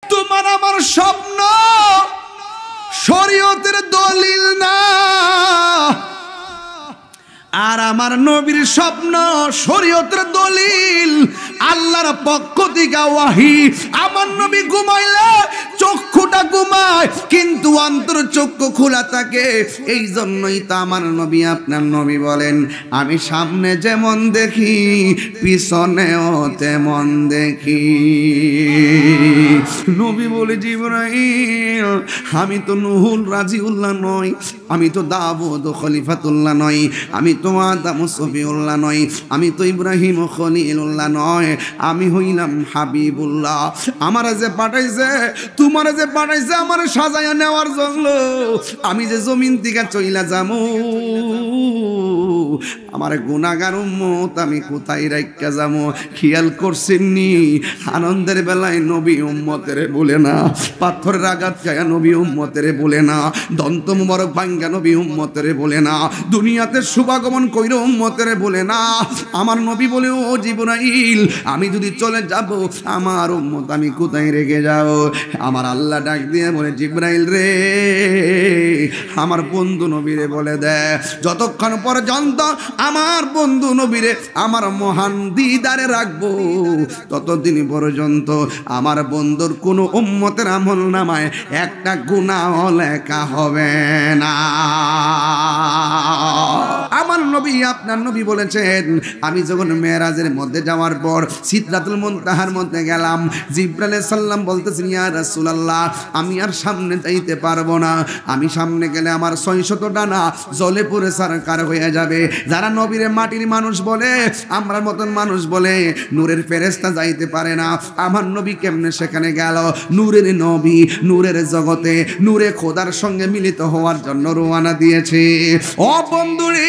তোমার আমার স্বপ্ন শরীয়তের দলিল না, আর আমার নবীর স্বপ্ন শরীয়তের দলিল, আল্লাহর পক্ষ থেকে ওয়াহি। আমার নবী ঘুমাইলে চক্ষুটা ঘুমায় কিন্তু অন্তর চক্ষু খোলা থাকে। এই জন্যই তো আমার নবী আপনার নবী বলেন, আমি সামনে যেমন দেখি পিছনেও তেমন দেখি। নবী বলে, জিবরাইল আমি তো নুহুল রাজিউল্লাহ নই, আমি তো দাউদ খলিফাতুল্লাহ নই, আমি তো আদম সফিউল্লাহ নই, আমি তো ইব্রাহিম খলিলুল্লাহ নয়, আমি হইলাম হাবিবুল্লাহ। আমারে যে পাঠাইছে, তোমারে যে পাঠাইছে আমার সাজায়া নেওয়ার জন্য, আমি যে জমিন থেকে চইলা যামু, আমার গুনাহগার উম্মত আমি কোথায় রাইখা যামু? খেয়াল করছেননি? আনন্দের বেলায় নবী উম্মতেরে বলে না, পাথরের আঘাত খায়া নবী উম্মতেরে বলে না, দন্ত মুবারক ভাঙ্গা নবী উম্মতেরে বলে না, দুনিয়াতে শুভাগমন কইরা উম্মতেরে বলে না। আমার নবী বলে, ও জিবরাইল আমি যদি চলে যাব আমার উম্মত আমি কোথায় রেখে যাব? আমার আল্লাহ ডাক দিয়ে বলে, জিবরাইল রে আমার বন্ধু নবীরে বলে দে, যতক্ষণ পর্যন্ত আমার বন্ধু নবীরে আমার মহান দিদারে রাখবো ততদিন পর্যন্ত আমার বন্ধুর কোনো উম্মতের আমল নামায় একটা গুনাহ লেখা হবে না। আমার নবী আপনার নবী বলেছেন, আমি যখন মেরাজের মধ্যে যাওয়ার পর সিদরাতুল মুনতাহার মধ্যে গেলাম, জিবরাইল আলাইহিস সালাম বলতেছেন, ইয়া রাসূলুল্লাহ আমি আর সামনে যাইতে পারবো না, আমি সামনে গেলে আমার 600 ডানা জলে পুড়ে সারকার হয়ে যাবে। যারা নবীরে মাটির মানুষ বলে, আমরার মতন মানুষ বলে, নূরের ফেরেশতা যাইতে পারে না। আমার নবী কেমনে সেখানে গেল? নূরের নবী নূরের জগতে নূরে খোদার সঙ্গে মিলিত হওয়ার জন্য রওনা দিয়েছে। ও বন্ধুরে,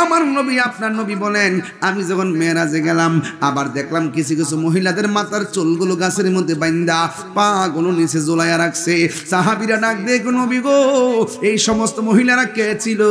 আমার নবী আপনার নবী বলেন, আমি যখন মেরাজে গেলাম আবার দেখলাম কিছু কিছু মহিলাদের মাথার চুলগুলো গাছের মধ্যে বাইন্দা পা গুলো নিচে ঝুলাইয়া রাখছে। সাহাবীরা ডাক দিয়ে, নবী গো এই সমস্ত মহিলারা কে ছিল?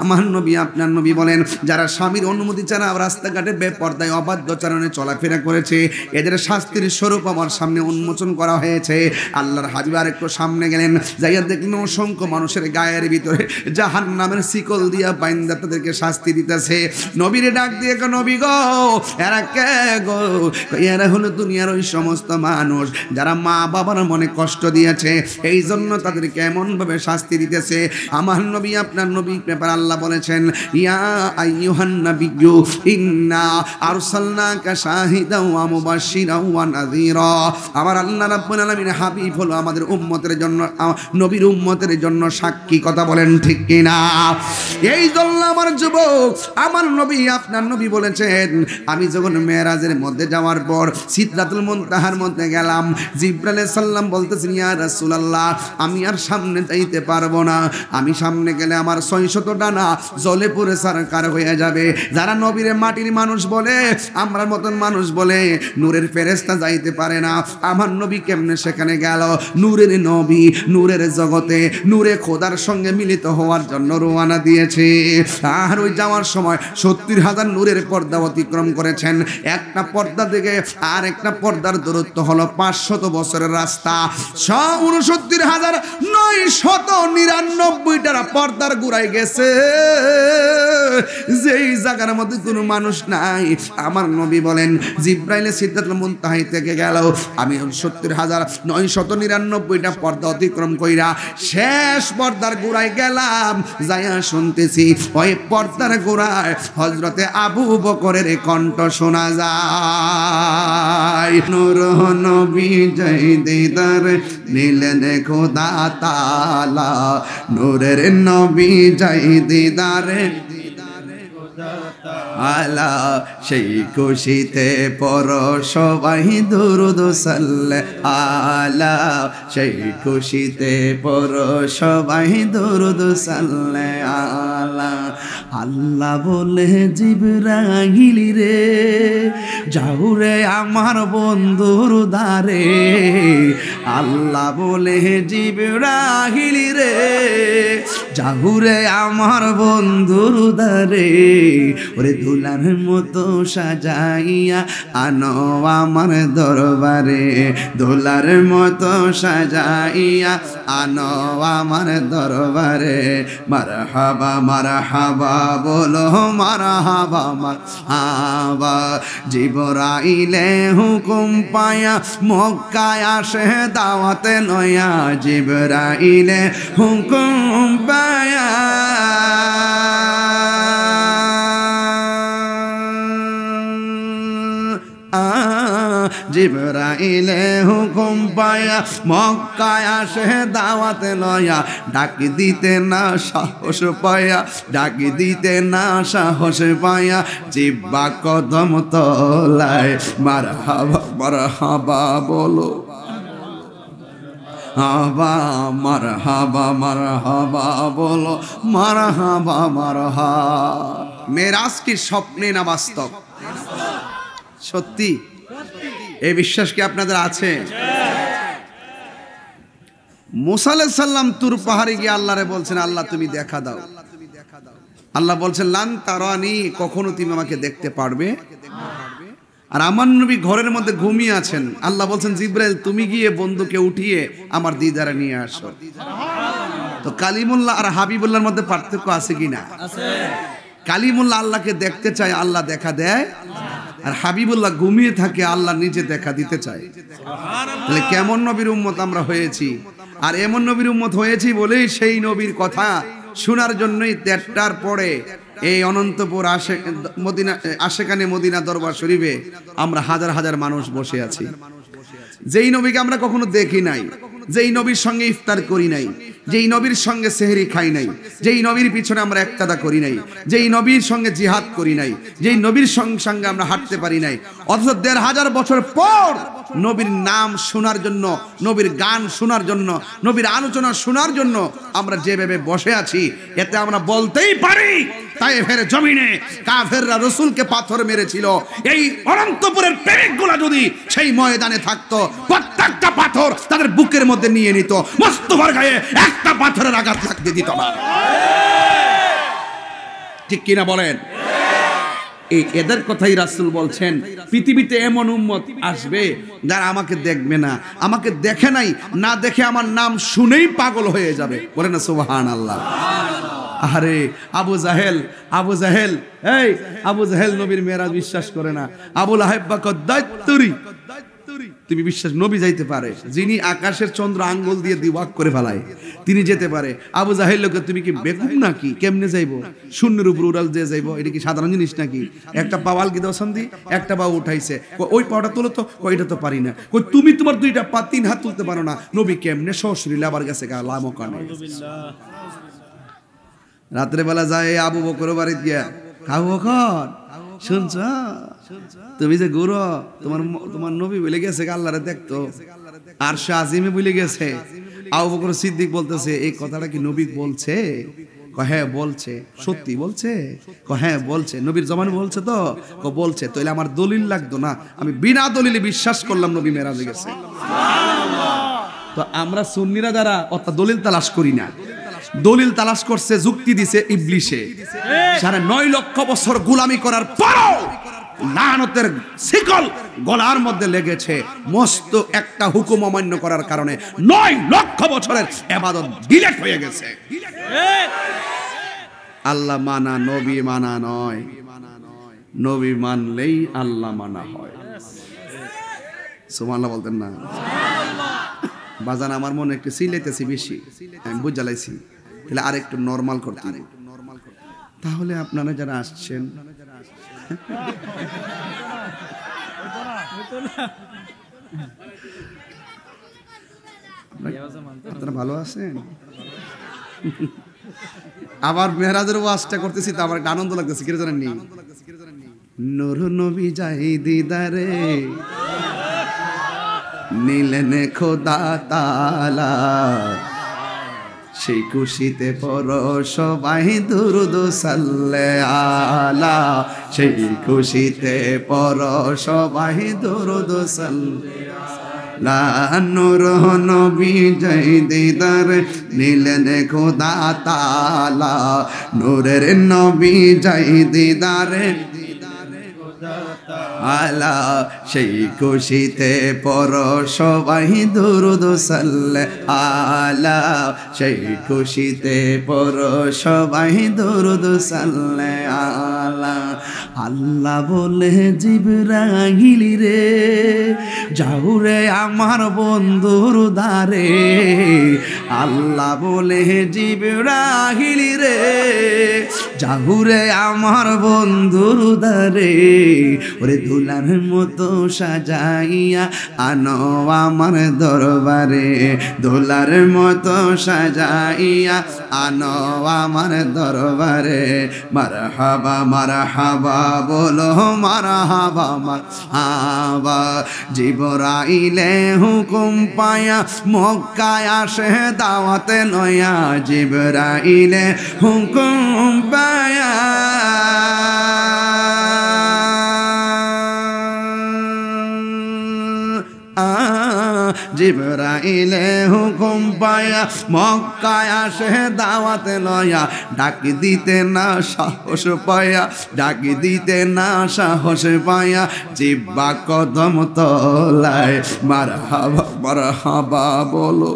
আমার নবী আপনার নবী বলেন, যারা স্বামীর অনুমতি ছাড়া রাস্তাঘাটে বেপরদায় অবাধ্যচারণে চলাফেরা করেছে, এদের শাস্তির স্বরূপ আমার সামনে উন্মোচন করা হয়েছে। আল্লাহর হাবিব আরেকটু সামনে গেলেন, যাইয়া দেখলেন অসংখ্য মানুষের গায়ের ভিতরে জাহান্নামের শিকল দিয়া বাইন্দা তাদেরকে শাস্তি দিতেছে। নবীরে ডাক দিয়ে, নবী গো এরা কে গো? এরা হলো দুনিয়ার ওই সমস্ত মানুষ যারা মা বাবার মনে কষ্ট দিয়েছে, এই জন্য তাদেরকে এমন ভাবে শাস্তি দিতেছে। আমার নবী আপনার নবী ব্যাপার আল্লাহ বলেছেন, ইয়া আইয়ুহান নাবিয়্যু ইন্না আরসালনাকা শাহিদাও ওয়া মুবাশশিরাও ওয়া নাযীরা। আমার আল্লাহ রাব্বুল আলামিন হাবিব হলো আমাদের উম্মতের জন্য, নবীর উম্মতের জন্য সাক্ষী। কথা বলেন ঠিক কিনা? এই জন্য আমার যুবক আমার নবী আপনার নবী বলেছেন, আমি যখন মেরাজের মধ্যে যাওয়ার পর সিদরাতুল মুনতাহার মধ্যে গেলাম, জিবরাইল আলাইহিস সালাম বলতেছেন, ইয়া রাসূলুল্লাহ আমি আর সামনে যাইতে পারবো না, আমি সামনে গেলে আমার 600 ডানা জলে পুড়ে সারকার হয়ে যাবে। যারা নবীরে মাটির মানুষ বলে, আমরার মতন মানুষ বলে, নূরের ফেরেশতা যাইতে পারে না। আমার নবী কেমনে সেখানে গেল? নূরের নবী নূরের জগতে নূরে খোদার সঙ্গে মিলিত হওয়ার জন্য রওনা দিয়েছে। আর ওই যাওয়ার সময় 70,000 নূরের পর্দা অতিক্রম করেছেন। একটা পর্দা থেকে আর একটা পর্দার দূরত্ব হলো 500 বছরের রাস্তা। 69,999টা পর্দার গুড়ায় গেছে, যেই জায়গার মধ্যে কোনো মানুষ নাই। আমার নবী বলেন, জিবরাইল সিদরাতুল মুনতাহা থেকে গেল, আমি 70,999টা পর্দা অতিক্রম কইরা শেষ পর্দার গুড়ায় গেলাম। যাইয়া শুনতেছি ওই পর্দার গুড়ায় হযরতে আবু বকরের কণ্ঠ শোনা যায়। নূর নবী জয় দিদার নীলেন খোদা তাআলা, নূরের নবী জয় দিদার আলা, সেই খুশিতে পড় সবাই দুরূদ সাল্লাল্লাহু আলা, সেই খুশিতে পড় সবাই দুরূদ সাল্লাল্লাহু আলা। আল্লাহ বলে, জিবরাইল রে যাও রে আমার বন্ধুর দ্বারে। আল্লাহ বলে, জিবরাইল রে যাহুরে আমার বন্ধুর উদারে, ওরে দুলার মতো সাজাইয়া আনো আমার দরবারে, দোলার মতো সাজাইয়া আনো আমার দরবারে। মারহাবা মারহাবা বলো মারহাবা মারহাবা। জিবরাইলে হুকুম পায়া মক্কায় আসে দাওয়াতে নয়া, জিবরাইলে হুকুম পায়া জিবরাইলে হুকুম পায়া মক্কায় আসে দাওয়াতে লয়া, ডাক দিতে না সাহস পায়া, ডাক দিতে না সাহস পায়া, জিব্বা কদম তলায় মারহাবা মারহাবা বলো হাবা, মারহাবা মারহাবা বলো মারহাবা মারহাবা। মেরাজ কি স্বপ্নে না বাস্তব? সত্যি। এই বিশ্বাস কি আপনাদের আছে? মুসা আলাইহিস সালাম তুর পাহাড়ে গিয়ে আল্লাহরে বলছেন, আল্লাহ তুমি দেখা দাও। আল্লাহ বলছেন লান তারানি, কখনো তুমি আমাকে দেখতে পারবে। আর আমার নবী ঘরের মধ্যে ঘুমিয়ে আছেন, আল্লাহ বলছেন জিবরাইল তুমি গিয়ে বন্ধুকে উঠিয়ে আমার দিদারে নিয়ে আসো। তো কালিমুল্লাহ আর হাবিবুল্লাহর মধ্যে পার্থক্য আছে কিনা? কালিমুল্লাহ আল্লাহকে দেখতে চায়, আল্লাহ দেখা দেয়, আর হাবিবুল্লাহ ঘুমিয়ে থাকে, আল্লাহ নিজে দেখা দিতে চায়। তাহলে কেমন নবীর উম্মত আমরা হয়েছি? আর এমন নবীর উম্মত হয়েছি বলেই সেই নবীর কথা শোনার জন্যই ১৩টার পরে এই অনন্তপুর আশেকানে মদিনা দরবার শরীফে আমরা হাজার হাজার মানুষ বসে আছি। যেই নবীকে আমরা কখনো দেখি নাই, যেই নবীর সঙ্গে ইফতার করি নাই, যেই নবীর সঙ্গে সেহরি খাই নাই, যেই নবীর পিছনে আমরা একতাদা করি নাই, যেই নবীর সঙ্গে জিহাদ করি নাই, যেই নবীর সঙ্গে আমরা হাঁটতে পারি নাই, অথচ ১৫০০ বছর পর নবীর নাম শোনার জন্য, নবীর গান শোনার জন্য, নবীর আলোচনা শোনার জন্য আমরা যেভাবে বসে আছি, এতে আমরা বলতেই পারি তায়েফের জমিনে কাফেররা রাসূলকে পাথর মেরেছিল। এই অনন্তপুরের প্রেমিকগুলা যদি সেই ময়দানে থাকতো, প্রত্যেকটা পাথর তাদের বুকের মধ্যে নিয়ে নিত, মুস্তাফার গায়ে একটা পাথরের আঘাত লাগতে দিত না। ঠিক কিনা বলেন? এই এদের কথাই রাসূল বলছেন, পৃথিবীতে এমন উম্মত আসবে যারা আমাকে দেখবে না, আমাকে দেখে নাই, না দেখে আমার নাম শুনেই পাগল হয়ে যাবে। বলেন না সুবহানাল্লাহ। আরে আবু জাহেল, এই আবু জাহেল নবীর মেরাজ বিশ্বাস করে না। আবু লাহাব বাকদাতুরি, তুমি বিশ্বাস, নবী যাইতে পারে, যিনি আকাশের চন্দ্র আঙ্গুল দিয়ে দিওয়াক করে ফেলায়, তিনি যেতে পারে। আবু জাহেল লোকে তুমি কি বেকুব নাকি? কেমনে যাইবো? শূন্যের উপর উড়াল দিয়ে যাইবো? এটা কি সাধারণ জিনিস নাকি? একটা পাওয়াল কি দোসন দি, একটা পা উঠাইছে, ওই পাওয়াটা তুলো তো, ওইটা তো পারি না। তুমি তোমার দুইটা পা ৩ হাত তুলতে পারো না, নবী কেমনে সশরীরে আবার গেছে লামকানে। রাত্রে বেলা যায় আবু বকর বাড়িতে গিয়া, আবু বকর শুনছ, তুমি যে গুরু, তোমার নবী বলে গেছে আল্লাহরে দেখতো, আর সে আজিমে বলে গেছে। আবু বকর সিদ্দিক বলতেছে, এই কথাটা কি নবী বলছে? হ্যাঁ বলছে। সত্যি বলছে? হ্যাঁ বলছে। নবীর জমানে বলছে তো? বলছে। তাহলে আমার দলিল লাগতো না, আমি বিনা দলিলে বিশ্বাস করলাম নবী মেরাজে গেছে। তো আমরা সুন্নিরা যারা অর্থাৎ দলিল তালাশ করি না, দলিল তালাশ করছে, যুক্তি দিছে ইবলিশে। ৯.৫ লক্ষ বছর গোলামি করার পরও লানতের শিকল গলার মধ্যে লেগেছে, মস্ত একটা হুকুম অমান্য করার কারণে ৯ লক্ষ বছরের ইবাদত ডিলেট হয়ে গেছে। আল্লাহ মানা নবী মানা নয়, নবী মানলেই আল্লাহ মানা হয়। সুবহানাল্লাহ বলতেন না? বাজান আমার মনে একটু সিলাইতেছি বেশি, আমি বুঝালাইছি, তাহলে আর একটু নরমাল করতে হবে। তাহলে আপনারা যারা আসছেন আপনারা ভালো আছেন? আবার মেহরাজের ওয়াজটা করতেছি তো আমার আনন্দ লাগতেছে, কি জানেন নি? নূর নবী যাই দিদারে নিলেন খোদা তাআলা, সেই খুশিতে পড়ো সবাই দুরূদ সাল্লাল্লাহু আলা, সেই খুশিতে পড়ো সবাই দুরূদ সাল্লাল্লাহু। লা নূর নবী জয় দিদার নিলেন খোদা তাআলা নূরের নবী জয় দিদার আলা সেই খুশিতে পর সবাই দুরূদ সাল্লাল্লাহু আলা সেই খুশিতে পর সবাই দুরূদ সাল্লাল্লাহু আলা আল্লাহ বলে জিবরাইল রে যাও রে আমার বন্ধুর দ্বারে আল্লাহ বলে জিবরাইল রে যাও রে আমার বন্ধুর দ্বারে ওরে দুলার মতো সাজাইয়া আনো আমার দরবারে দুলার মতো সাজাইয়া আনো আমার দরবারে মারহাবা মারহাবা বলো মারহাবা মারহাবা জিবরাইলে হুকুম পায়া মক্কায় আসে দাওয়াতে নয়া জিবরাইলে হুকুম পায়া জিবরাইলে হুকুম পায়া মক্কায় আসে দাওয়াতে লয়া ডাক দিতে না সাহস পায়া ডাক দিতে না সাহস পায়া জিব্বা কদম তলায় মারহাবা মারহাবা বলো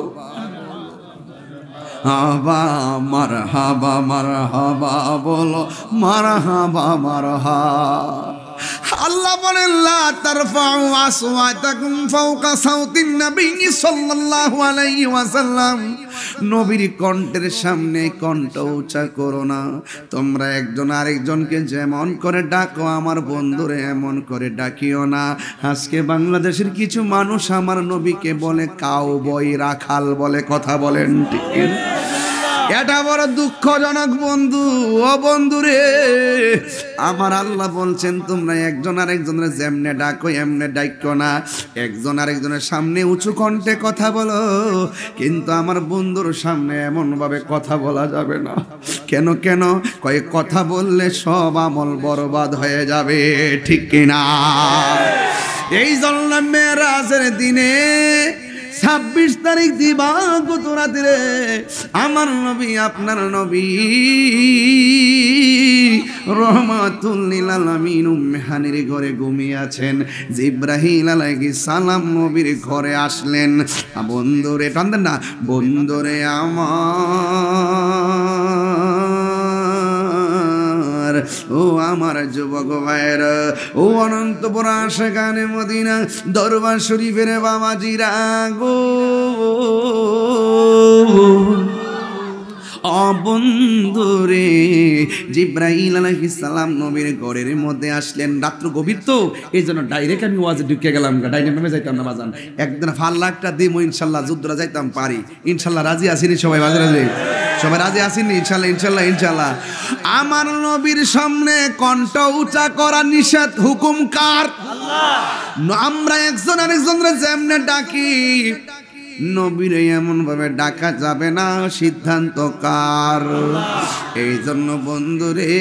হাবা মারহাবা মারহাবা বলো মারহাবা মারহাবা আল্লাহ বলেন লা তারফাউ আসওয়াতাকুম ফাওকা সাউতিন নবী সাল্লাল্লাহু আলাইহি ওয়াসাল্লাম নবীর কণ্ঠের সামনে কণ্ঠ উঁচা করো না তোমরা একজন আরেকজনকে যেমন করে ডাকো আমার বন্ধুরে এমন করে ডাকিও না আজকে বাংলাদেশের কিছু মানুষ আমার নবীকে বলে কাউবয় রাখাল বলে কথা বলেন ঠিক এটা বড় দুঃখজনক বন্ধু ও বন্ধু রে আমার আল্লাহ বলছেন তোমরা একজন আরেকজনের যেমনে ডাকো এমনে ডাকো না একজন আরেকজনের সামনে উঁচু কণ্ঠে কথা বলো কিন্তু আমার বন্ধুর সামনে এমন ভাবে কথা বলা যাবে না কেন কেন কয়েক কথা বললে সব আমল বরবাদ হয়ে যাবে ঠিক কিনা এই জন্য মেরাজের দিনে 26 তারিখ দিবাগত রাতে আমার নবী আপনার নবী রহমাতুল লিল আলামিন উম্মে হানির ঘরে ঘুমিয়ে আছেন জিবরাইল আলাইহিস সালাম নবীর ঘরে আসলেন বন্ধুরে টানদেন না বন্ধুরে আমার ও আমার যুবক ভাইরা ও অনন্তপুর আশিকানে মদিনা দরবার শরীফের বাবাজিরা গো বন্ধুরে জিবরাইল আলাইহিস সালাম নবীর ঘরের মধ্যে আসলেন রাত্র গভীর তো এই জন্য ডাইরেক্ট আমি ওয়াজে ঢুকে গেলাম ডাইরেক্ট নামে যাইতাম না বাজান একদিন ফাল্লাকটা দিমো ইনশাল্লাহ যুদ্ধরা যাইতাম পারি ইনশাল্লাহ রাজি আসিনি সবাই বাজে রাজি সবাই রাজি আসেননি ইনশাল্লাহ ইনশাল্লাহ ইনশাল্লাহ আমার নবীর সামনে কণ্ঠ উঁচা করা নিষেধ হুকুম কার আল্লাহ আমরা একজন আরেকজনের যেমনে ডাকি নবীরে এমন ভাবে ডাকা যাবে না সিদ্ধান্ত কার এই জন্য বন্ধুরে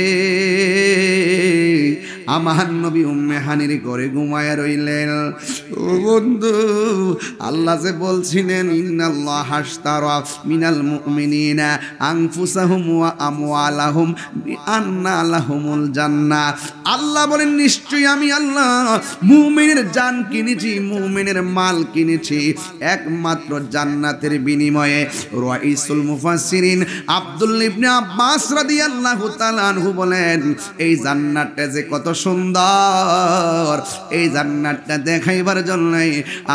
আমার নবী উম্মে হানির ঘরে ঘুমায় রইলেন ও বন্ধু আল্লাহ যে বলছিলেন ইন্নাল্লাহ হাশতারা মিনাল মুমিনিনা আনফুসাহুম ওয়া আমওয়ালাহুম বিআন্না লাহুমুল জান্নাহ আল্লাহ বলেন নিশ্চয়ই আমি আল্লাহ মুমিনের জান কিনেছি মুমিনের মাল কিনেছি একমাত্র জান্নাতের বিনিময়ে রাইসুল মুফাসসিরিন আব্দুল্লাহ ইবনে আব্বাস রাদিয়াল্লাহু তাআলা আনহু বলেন এই জান্নাতটা যে কত সুন্দর এই জান্নাতটা দেখাইবার জন্য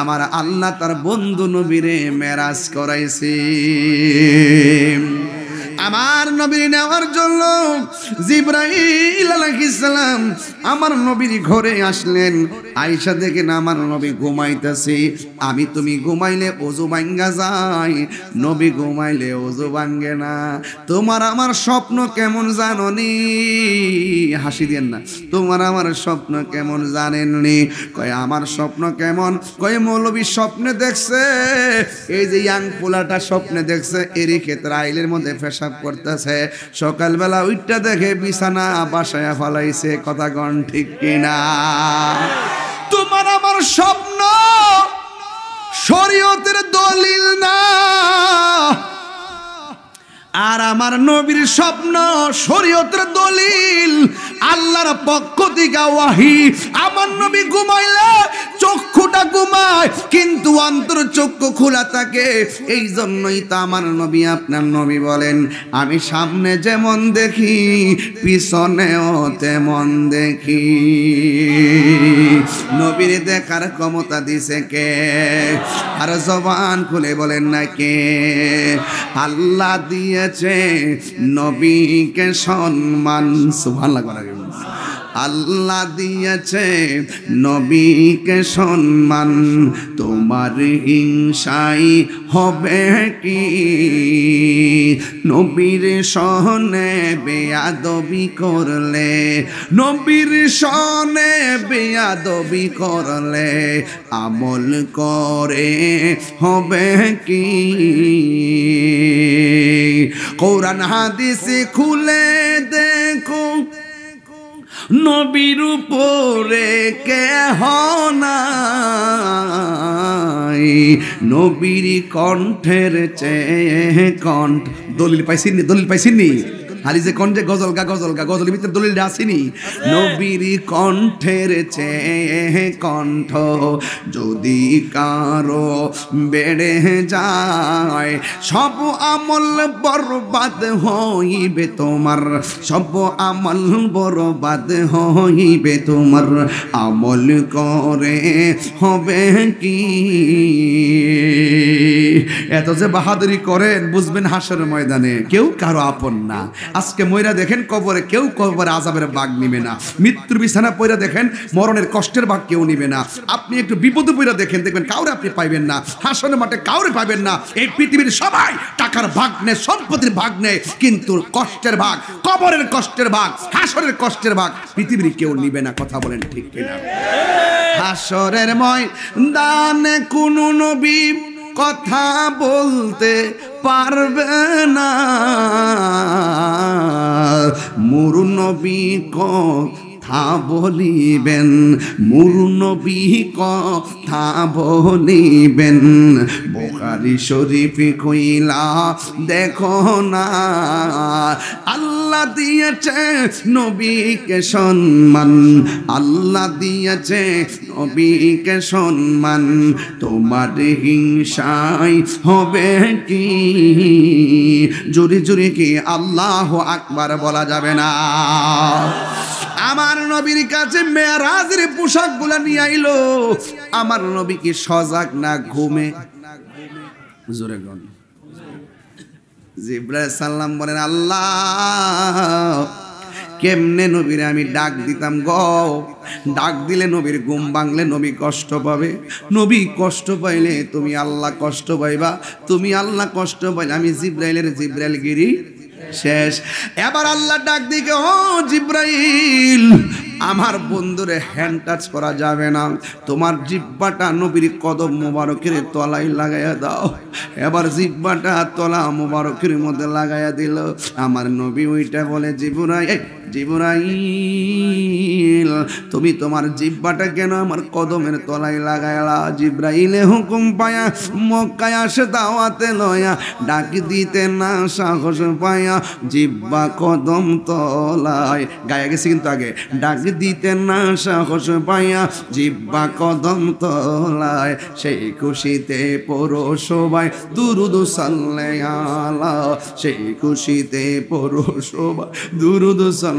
আমার আল্লাহ তার বন্ধু নবীরে মেরাজ করাইছে আমার নবীর নেওয়ার জন্য জিবরাইল আলাইহিস সালাম আমার নবীর ঘরে আসলেন আয়েশা দেখেন আমার নবী ঘুমাইতেছে আমি তুমি ঘুমাইলে ওযু ভাঙ্গা যায় নবী ঘুমাইলে ওযু ভাঙ্গে না তোমার আমার স্বপ্ন কেমন জানোনি হাসি দেন না তোমার আমার স্বপ্ন কেমন জানেননি কয় আমার স্বপ্ন কেমন কয় মৌলবী স্বপ্নে দেখছে এই যে ইয়াং পোলাটা স্বপ্নে দেখছে এরই ক্ষেত্রে আইলের মধ্যে পেশাব করতেছে সকালবেলা উইটটা দেখে বিছানা বাসায় ফলাইছে কথা গণ ঠিক কিনা তোমার আমার স্বপ্ন শরীয়তের দলিল না, আর আমার নবীর স্বপ্ন শরীয়তের দলিল, আল্লাহর পক্ষ থেকে ওয়াহি। আমার নবী ঘুমাইলে চক্ষুটা ঘুমায় কিন্তু অন্তর চক্ষু খোলা থাকে। এই জন্যই তো আমার নবী আপনার নবী বলেন, আমি সামনে যেমন দেখি পিছনেও তেমন দেখি। নবীর দেখার ক্ষমতা দিছে কে? আর জবান খুলে বলেন না কে? আল্লাহ দিয়ে নবীকে সম্মান। সুবহানাল্লাহ করা গেল। আল্লাহ দিয়েছে নবীকে সম্মান, তোমার হিংসাই হবে কি? নবীর সনে বেয়াদবি করলে, নবীর সনে বেয়াদবি করলে আমল করে হবে কি? কোরআন হাদিস খুলে দেখো, নবীর উপরে কেহ নাই, নবীর কণ্ঠের চেয়ে কণ্ঠ। দলিল পাইছিনি? দলিল পাইছিনি? হারি যে কণ্ঠে গজল গা, গজল গা, গজলের ভিতরে দলিলটা আসেনি? নবীর কণ্ঠের চেয়ে কণ্ঠ যদি কারো বেড়ে যায়, সব আমল বরবাদ হইবে তোমার, সব আমল বরবাদ হইবে তোমার। আমল করে হবে কি? এত যে বাহাদুরি করেন বুঝবেন হাসরের ময়দানে কেউ কারো আপন না। আজকে ময়রা দেখেন কবরে, কেউ কবরে আযাবের ভাগ নিবে না। মৃত্যুর বিছানা পয়রা দেখেন মরণের কষ্টের ভাগ কেউ নিবে না। আপনি একটু বিপদে পয়রা দেখেন, দেখবেন কাউরে আপনি পাইবেন না। হাসরের মাঠে কাউরে পাবেন না। এই পৃথিবীর সবাই টাকার ভাগ নেয়, সম্পত্তির ভাগ নেয়, কিন্তু কষ্টের ভাগ, কবরের কষ্টের ভাগ, হাসরের কষ্টের ভাগ পৃথিবীর কেউ নিবে না। কথা বলেন ঠিক কিনা? হাসরের ময়দানে কোন নবী কথা বলতে পারবে না, মুরু নবী কথা বলিবেন, মুরু নবী কথা বলিবেন। বুখারী শরীফ কইলা দেখো না, আল্লাহ দিয়েছে নবীকে সম্মান, আল্লাহ দিয়েছে নবীকে সম্মান, তোমার হিংসাই হবে কি? জোরে জোরে কি আল্লাহু আকবার বলা যাবে না? আমার নবীর কাছে মেরাজের পোশাকগুলা নিয়ে আইলো। আমার নবী কি সজাগ না ঘুমে? জোরে গন। জিবরাইল সাল্লাম বলেন, আল্লাহ কেমনে নবীরে আমি ডাক দিতাম গো? ডাক দিলে নবীর ঘুম ভাঙলে নবী কষ্ট পাবে, নবী কষ্ট পাইলে তুমি আল্লাহ কষ্ট পাইবা, তুমি আল্লাহ কষ্ট পাইলে আমি জিবরাইলের জিবরাইলগিরি শেষ। এবার আল্লাহ ডাক দিকে, ও জিবরাইল, আমার বন্ধুরে হ্যান্ড টাচ করা যাবে না, তোমার জিহ্বাটা নবীর কদম মোবারকের তলায় লাগাইয়া দাও। এবার জিহ্বাটা তলা মোবারকের মধ্যে লাগাইয়া দিল। আমার নবী ওইটা বলে, জিবরাইল তুমি তোমার জিহ্বাটা কেন আমার কদমের তলায় লাগাইলা? জিবরাইলে হুকুম পায়া মক্কায় আসে দাওয়াতে লয়া, ডাক দিতে না সাহস পায়া জিহ্বা কদম তলায়, গায়ে গেছে কিন্তু আগে, ডাক দিতে না সাহস পায়া জিহ্বা কদম তলায়, সেই খুশিতে পড়ো সবাই দুরুদ সাল্লাল্লাহু আলা, সেই খুশিতে পড়ো সবাই দুরুদ সাল্লাল্লাহু।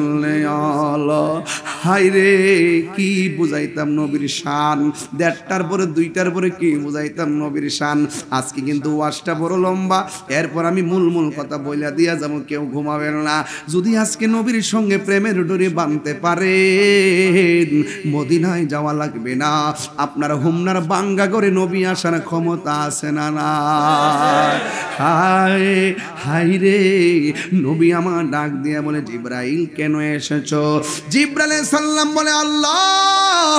হায়রে কি বুঝাইতাম নবীর শান, 1:30টার পরে 2টার পরে কি বুঝাইতাম নবীর শান। আজকে কিন্তু ওয়াজটা বড় লম্বা, এরপর আমি মূল কথা বইলা দিয়া যাবো, কেউ ঘুমাবেন না। যদি আজকে নবীর সঙ্গে প্রেমের ডোরি বাঁধতে পারে মদিনায় যাওয়া লাগবে না। আপনার হুমনার বাঙ্গা করে নবী আসার ক্ষমতা আছে না? না। হায় হায় রে, নবী আমার ডাক দিয়া বলে, জিবরাইল কেন এসেছো? জিবরাইল সাল্লাম বলে, আল্লাহ।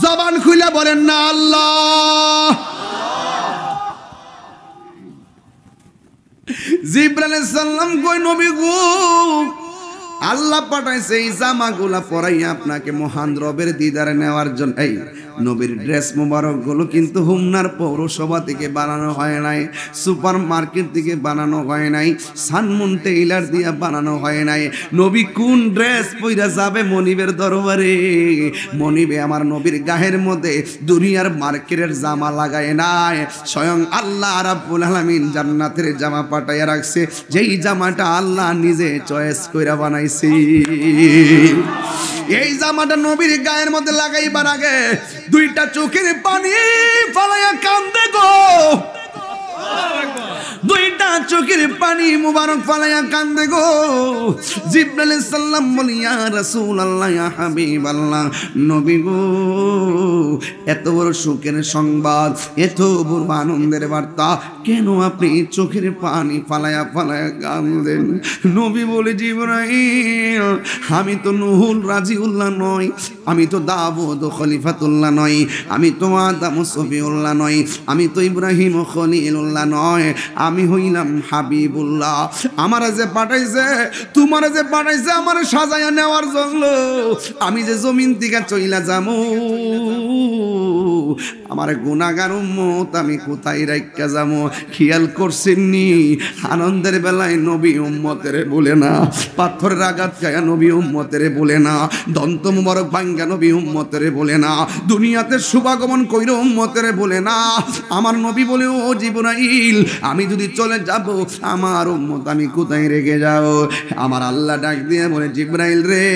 জবান খুলে বলেন না আল্লাহ। জিবরাইল সাল্লাম কই, নবী গো আল্লাহ পাঠাইছে এই জামাগুলা পরাইয়া আপনাকে মহান রবের দিদারে নেওয়ার জন্য। এই নবীর ড্রেস মোবারক গুলো কিন্তু হুমনার পৌরসভা থেকে বানানো হয় নাই, সুপার মার্কেট থেকে বানানো হয় নাই, সানমুন টেইলার দিয়ে বানানো হয় নাই। নবী কোন ড্রেস পইরা যাবে মনিবের দরবারে? মনিবে আমার নবীর গায়ের মধ্যে দুনিয়ার মার্কেটের জামা লাগায় নাই, স্বয়ং আল্লাহ রাব্বুল আলামিন জান্নাতের জামা পাঠাইয়া রাখছে, যেই জামাটা আল্লাহ নিজে চয়েস কইরা বানাইছে। এই জামাটা নবীর গায়ের মধ্যে লাগাইবার আগে দুইটা চোখের পানি ফালাইয়া কান্দে গো, দুইটা চোখের পানি মুবারক ফালাইয়া কান্দে গো। জিবরাইল আলাইহিস সালাম বলি ইয়া রাসূলুল্লাহ ইয়া হাবিবাল্লাহ, নবী গো এত বড় সুখের সংবাদ, এত বড় আনন্দের বার্তা, কেন আপনি চোখের পানি ফালাইয়া ফালাইয়া কাঁদেন? নবী বলে জিবরাইল, আমি তো নুহুল রাজিউল্লাহ নই, আমি তো দাউদ খলিফাতুল্লাহ নই, আমি তো আদম সফিউল্লাহ নই, আমি তো ইব্রাহিম খলিলুল্লাহ নয়, আমি হইলাম হাবিবুল্লাহ। আমার যে পাঠাইছে, তোমার যে পাঠাইছে আমার সাজায়া নেওয়ার জন্য, আমি যে জমিন থেকে চইলা যামু, আমার গুনাহগার উম্মত আমি কোথায় রাইখা যামু? খেয়াল করছেননি? আনন্দের বেলায় নবী উম্মতের বলে না, পাথরের আঘাত খায়া নবী উম্মতের বলে না, দন্ত মুবারক ভাঙ্গা নবী উম্মতের বলে না, দুনিয়াতে শুভাগমন কইরা উম্মতের বলে না। আমার নবী বলে, ও জিবরাইল, আমি যদি চলে যাব আমার উম্মত আমি কোথায় রেখে যাব? আমার আল্লাহ ডাক দিয়ে বলে, জিবরাইল রে,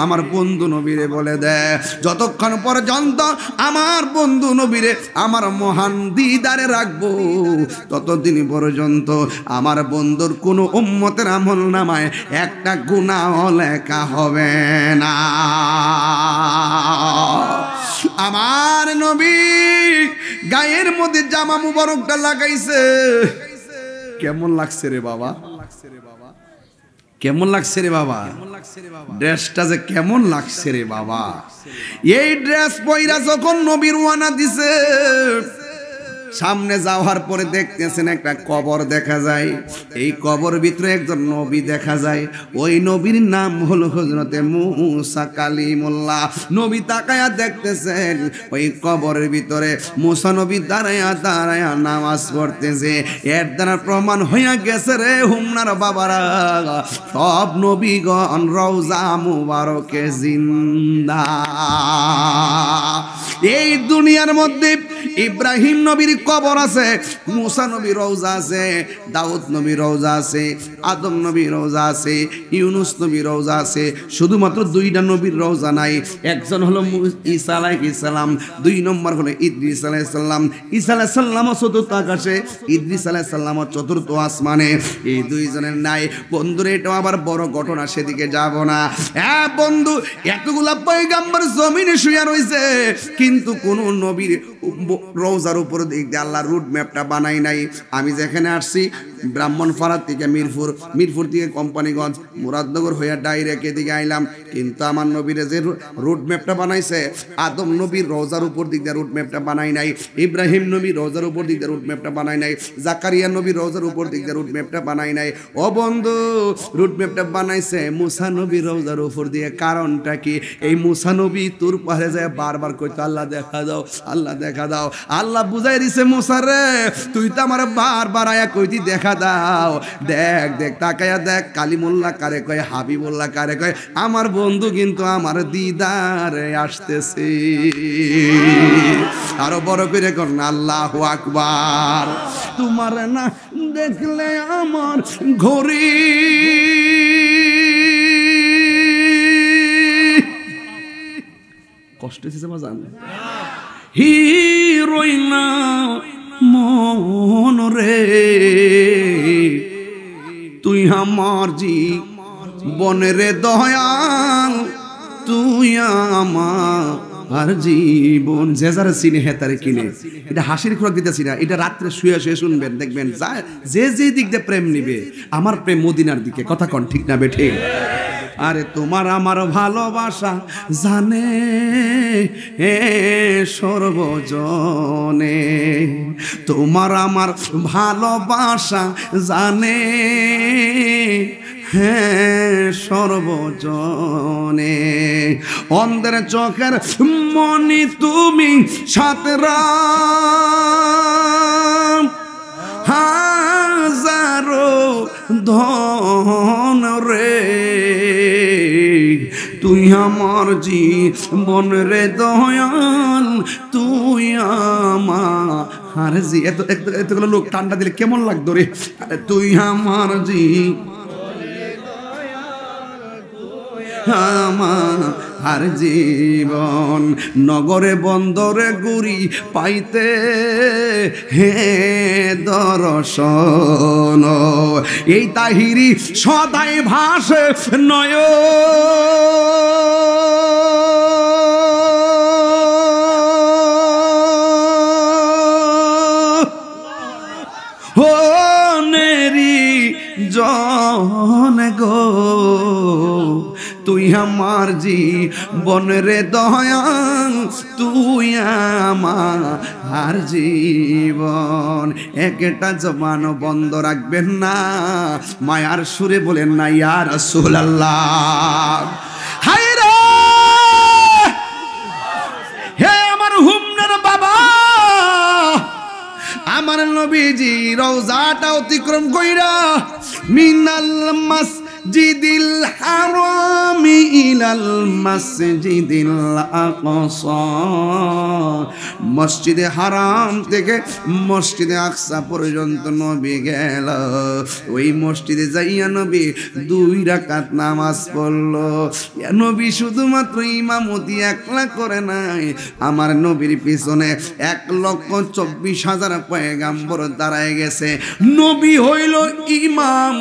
আমার বন্ধু নবীরে বলে দে, যতক্ষণ পর্যন্ত আমার বন্ধু নবীরে আমার মহান দিদারে রাখবো, ততদিন পর্যন্ত আমার বন্ধুর কোনো উম্মতের আমল নামায় একটা গুনাহ লেখা হবে না। আমার নবী গায়ের মধ্যে জামা মুবারকটা লাগাইছে, কেমন লাগছে রে বাবা? কেমন লাগছে রে বাবা? ড্রেসটা যে কেমন লাগছে রে বাবা! এই ড্রেস পইরা যখন নবী রওনা দিছে, সামনে যাওয়ার পরে দেখতেছেন একটা কবর দেখা যায়, এই কবর ভিতরে একজন নবী দেখা যায়, ওই নবীর নাম হলো হযরতে মুসা কালিমুল্লাহ। নবী তাকায়া দেখতেছেন ওই কবরের ভিতরে মুসা নবী দাঁড়ায়া দাঁড়ায়া নামাজ পড়তেছে। এর দ্বারা প্রমাণ হইয়া গেছে রে হুমনার বাবারা, সব নবীগণ রওজা মুবারকে জিন্দা। এই দুনিয়ার মধ্যে ইব্রাহিম নবীর কবর আছে, মুসা নবীর রওজা আছে, দাউদ নবীর রওজা আছে, আদম নবীর রওজা আছে, ইউনুস নবীর রওজা আছে, শুধুমাত্র দুইটা নবীর রওজা নাই। একজন হলো ঈসা আলাইহিস সালাম, দুই নম্বর হলো ইদ্রিস আলাইহিস সালাম। ঈসা আলাইহিস সালাম চতুর্থ আকাশে, ইদ্রিস আলাইহিস সালাম চতুর্থ আসমানে। এই দুইজনের নাই বন্ধুরে, এটা আবার বড় ঘটনা, সেদিকে যাব না। হ্যাঁ বন্ধু, এতগুলা পয়গাম্বর জমিনে শুয়ে রইছে, কিন্তু কোন নবীর রওজার উপর দিক দিয়ে আল্লাহ রুট ম্যাপটা বানাই নাই। আমি যেখানে আসছি ব্রাহ্মণপাড়া থেকে মিরপুর, মিরপুর থেকে কোম্পানিগঞ্জ, মুরাদনগর হইয়া ডাইরেক্ট এদিকে আইলাম, কিন্তু আমার নবীর যে রুট ম্যাপটা বানাইছে, আদম নবীর রওজার উপর দিক দিয়ে রুট ম্যাপটা বানাই নাই, ইব্রাহিম নবীর রওজার উপর দিক দিয়ে রুট ম্যাপটা বানাই নাই, জাকারিয়া নবীর রওজার উপর দিক দিয়ে রুট ম্যাপটা বানাই নাই। ও বন্ধু, রুট ম্যাপটা বানাইছে মুসা নবীর রওজার উপর দিয়ে। কারণটা কি? এই মুসা নবী তোর পারে যায় বারবার কইতো, আল্লাহ দেখা দাও, আল্লাহ দেখা দাও। আল্লাহ বুঝাই দিছে, মুসা রে, তুই তো আমার বারবার আয়া কইতি দেখা দাও, দেখ দেখ তাকায়া দেখ, কালিমুল্লাহ কারে কয়, হাবিবুল্লাহ কারে কয়, আমার বন্ধু কিন্তু আমার দিদারে আসতেছে। আরো বড় করে কর না, আল্লাহু আকবার। তোমার না দেখলে আমার ঘড়ি কষ্ট হচ্ছে বাজান, হিরোইনা মন রে, তুই আমার জীবনের দয়াল, তুই আমার জীবন। যে যারা চিনে হে তারে কিনে, এটা হাসির খোরাক দিতেছি না, এটা রাত্রে শুয়ে শুয়ে শুনবেন, দেখবেন যে যে দিক দিয়ে প্রেম নিবে, আমার প্রেম মদিনার দিকে। কথা কন ঠিক না বেঠে? আরে তোমার আমার ভালোবাসা জানে সর্বজনে, তোমার আমার ভালোবাসা জানে হ্যাঁ সর্বজনে। অন্ধের চোখের মনি তুমি সাতরা হাজারো ধন রে, তুই আমার জীবন রে দয়াল, তুই আমার এতগুলো লোক ঠান্ডা দিলে কেমন লাগতো রে। তুই আমার আমার জীবন, নগরে বন্দরে গুরি পাইতে হে দর্শন, এই তাহিরি সদাই ভাসে নয় জন গো, তুই আমার জীবন রে দয়াল, তুই আমার জীবন। একটা জবান বন্ধ রাখবেন না, মায়ার সুরে বলেন না ইয়া রাসূলুল্লাহ। হায় রে হে আমার হুমনার বাবা, আমার নবীজি রওজাটা অতিক্রম কইরা মিনাল মাসজিদিল হারামি ইলাল মাসজিদিল আকসা, মসজিদে হারাম থেকে মসজিদে আকসা পর্যন্ত নবী গেল। ওই মসজিদে যাইয়া নবী 2 রাকাত নামাজ পড়লো। নবী শুধুমাত্র ইমামতি একলা করে নাই, আমার নবীর পিছনে 1,24,000 পয়গাম্বর দাঁড়ায় গেছে। নবী হইল ইমাম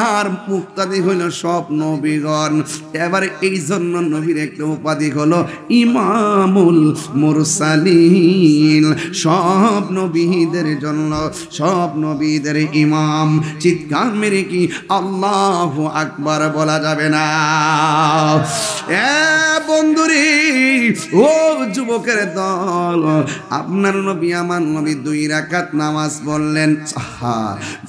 আর মুক্তাদি হইল সব নবীগণ। এবার এই জন্য নবীর একটা উপাধি হলো ইমামুল মুরসালিন, সব নবীদের জন্য সব নবীদের ইমাম। চিৎকার মেরে কি আল্লাহু আকবার বলা যাবে না? বন্ধুরে ও যুবকের দল, আপনার নবী আমার নবী 2 রাকাত নামাজ পড়লেন।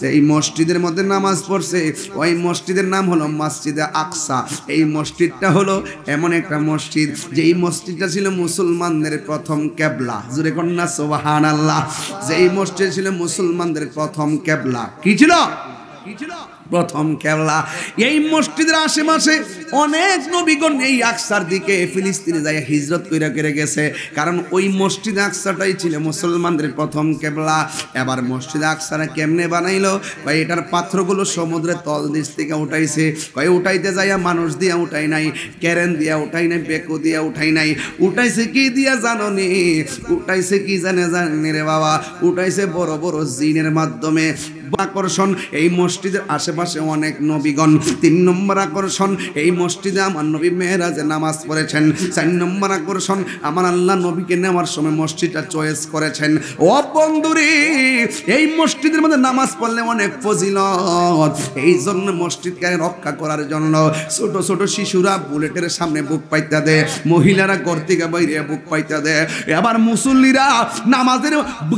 যেই মসজিদের মধ্যে নামাজ পড়ছে ওই মসজিদের নাম হলো মসজিদে আকসা। এই মসজিদটা হলো এমন একটা মসজিদ যেই মসজিদটা ছিল মুসলমানদের প্রথম কেবলা। জোরে কন্যা সুবহানাল্লাহ। যেই মসজিদ ছিল মুসলমানদের প্রথম কেবলা। কি ছিল? প্রথম কেবলা। এই মসজিদের আশেপাশে অনেক নবীগণ এই আকসার দিকে ফিলিস্তিনে যায় হিজরত করে গেছে, কারণ ওই মসজিদ আকসাটাই ছিল মুসলমানদের প্রথম কেবলা। এবার মসজিদ আকসারা কেমনে বানাইলো? ভাই এটার পাথরগুলো সমুদ্রের তল নিচ থেকে উঠাইছে। কয় উঠাইতে যাইয়া মানুষ দিয়া উঠাই নাই, ক্যারেন দিয়া উঠাই নাই, বেকো দিয়া উঠাই নাই। উঠাইছে কি দিয়া জানো নি? উঠাইছে কি জানে রে বাবা? উঠাইছে বড় বড় জিনের মাধ্যমে। আকর্ষণ এই মসজিদের আশেপাশে অনেক নবীগণ। 3 নম্বর আকর্ষণ এই মসজিদে আমার নবী মেরাজে নামাজ পড়েছেন। 4 নম্বর আকর্ষণ আমার আল্লাহ নবীকে নেওয়ার সময় মসজিদটা চয়েস করেছেন। ও বন্ধুরে এই মসজিদের মধ্যে নামাজ পড়লে অনেক ফজিলত। এই জন্য মসজিদকে রক্ষা করার জন্য ছোট ছোট শিশুরা বুলেটের সামনে বুক পাইতা দেয়, মহিলারা ঘর থেকে বাইরে বুক পাইতা দেয়। আবার মুসল্লিরা নামাজের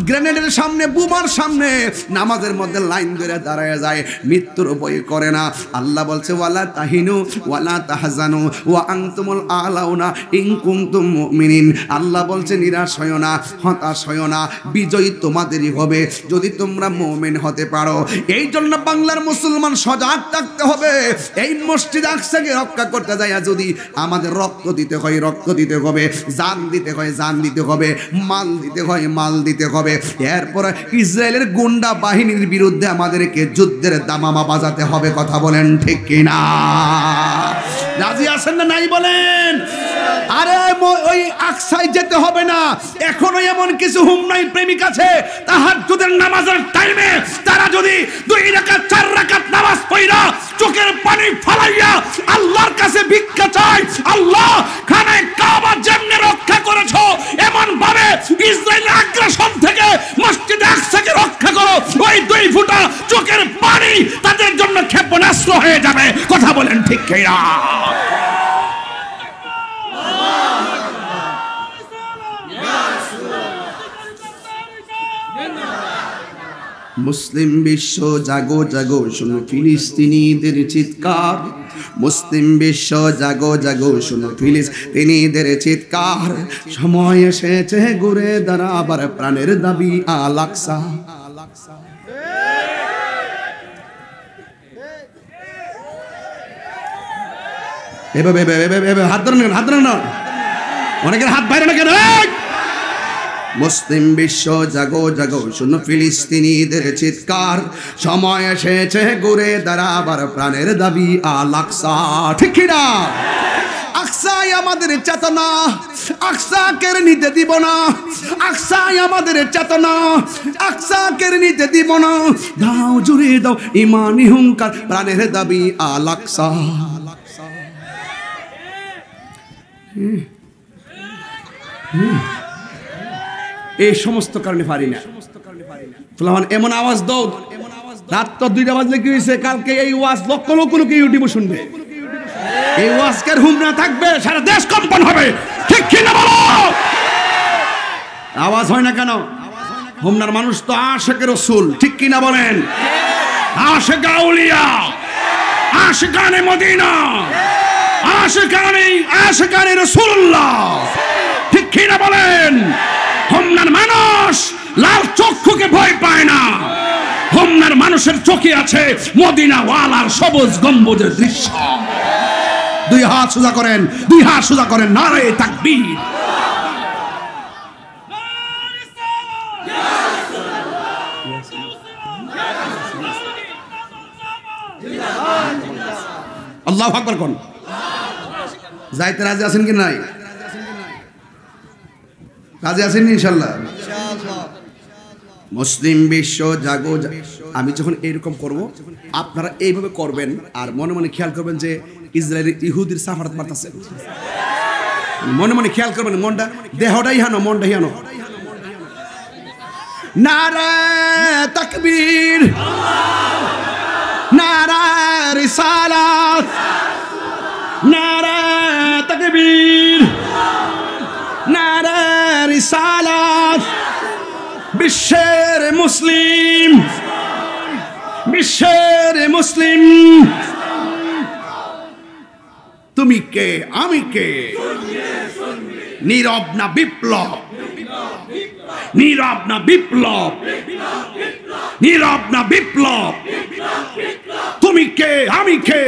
গ্রেনেডের সামনে, বোমার সামনে নামাজের মধ্যে লাইন ধরে দাঁড়ায় যায়, মৃত্যুর ভয় করে না। আল্লাহ বলছে ওয়ালা তাহিনু ওয়ালা তাহজানু ওয়া আনতুমুল আলাউনা ইন কুনতুম মুমিনিন। আল্লাহ বলছে নিরাশ হয়ো না, হতাশ হয়ো না, বিজয় তোমাদেরই হবে যদি তোমরা মুমিন হতে পারো। এই জন্য বাংলার মুসলমান সজাগ থাকতে হবে। এই মসজিদ আকসাকে রক্ষা করতে যায় যদি আমাদের রক্ত দিতে হয় রক্ত দিতে হবে, জান দিতে হয় জান দিতে হবে, মাল দিতে হয় মাল দিতে হবে। এরপর ইসরায়েলের গুন্ডা বাহিনীর বিরুদ্ধে আমাদেরকে যুদ্ধের দামামা বাজাতে হবে। কথা বলেন ঠিক কিনা? রাজি আছেন না নাই বলেন? আরে ওই আকসায় যেতে হবে না। এখনো এমন কিছু হুমনাই প্রেমিক আছে তাহাজ্জুদের নামাজের টাইমে তারা যদি 2 রাকাত 4 রাকাত নামাজ পড়া চোখের পানি ফলাইয়া আল্লাহর কাছে ভিক্ষা চায়, আল্লাহ খানায় কাবা যেমনে রক্ষা করেছো এমন ভাবে ইসরায়েলের আগ্রাসন থেকে মসজিদ আকসাকে রক্ষা করো। ওই 2 ফোঁটা চোখের পানি তাদের জন্য ক্ষেপণাস্ত্র হয়ে যাবে। কথা বলেন ঠিক কিনা? মুসলিম বিশ্ব জাগো জাগো শোনো ফিলিস্তিনিদের চিৎকার, মুসলিম বিশ্ব জাগো জাগো শোনো ফিলিস্তিনিদের চিৎকার, সময় এসেছে ঘুরে দাঁড়াবার প্রাণের দাবি আল আকসা। এভাবে হাত ধরেন হাত ধরেন না, অনেকের হাত বাইরে না কেন? মুসলিম বিশ্ব জাগো জাগো শোনো ফিলিস্তিনিদের চিৎকার, সময় এসেছে ঘুরে দাঁড়াবার প্রাণের দাবি আল আকসা। ঠিক কিনা? আকসাই আমাদের চেতনা, আকসা কেড়ে নিতে দিব না, আকসাই আমাদের চেতনা, আকসা কেড়ে নিতে দিব না। দাও জুড়ে দাও ইমানি হুঙ্কার, প্রাণের দাবি আল আকসা। এই সমস্ত কারণে পারি না। এমন আওয়াজ দাও, রাত তো 2টা বাজলে কি হয়েছে, কালকে এই ওয়াজ লক্ষ লক্ষ লোক ইউটিউবে শুনবে। এই ওয়াজকের হুমনা থাকবে, সারা দেশ কম্পন হবে। ঠিক কিনা বলো? আওয়াজ হয় না কেন? হুমনার মানুষ তো আশিকে রাসূল। ঠিক কিনা বলেন? আশিক আউলিয়া, আশিকানে মদিনা, আশিকানে রাসূলুল্লাহ। ঠিক কিনা বলেন? হোমনার মানুষ লাল চক্ষুকে ভয় পায় না, হোমনার মানুষের চোখে আছে মদিনা ওয়ালার সবুজ গম্বুজের দৃশ্য। 2 হাত সোজা করেন, 2 হাত সোজা করেন, নারে তাকবীর। আল্লাহু আকবার কোন। যাইতে রাজি আছেন কি নাই? রাজি আছেন ইনশাআল্লাহ? মুসলিম বিশ্ব জাগো। আমি যখন এইরকম করব, আপনারা এইভাবে করবেন, আর মনে মনে খেয়াল করবেন যে ইসরায়েলের ইহুদির সাফারাত মারতেছে। মনে মনে খেয়াল করবেন, মনটা দেহটাই হানো, মনটা হানো। নারে তাকবীর, নারে রিসালাত, নারে তাকবীর, নারে রিসালাত। বিশ্বের মুসলিম, বিশ্বের মুসলিম, তুমি কে আমি কে? নীরব না বিপ্লব, নীরব না বিপ্লব, নীরব না বিপ্লব। তুমি কে আমি কে?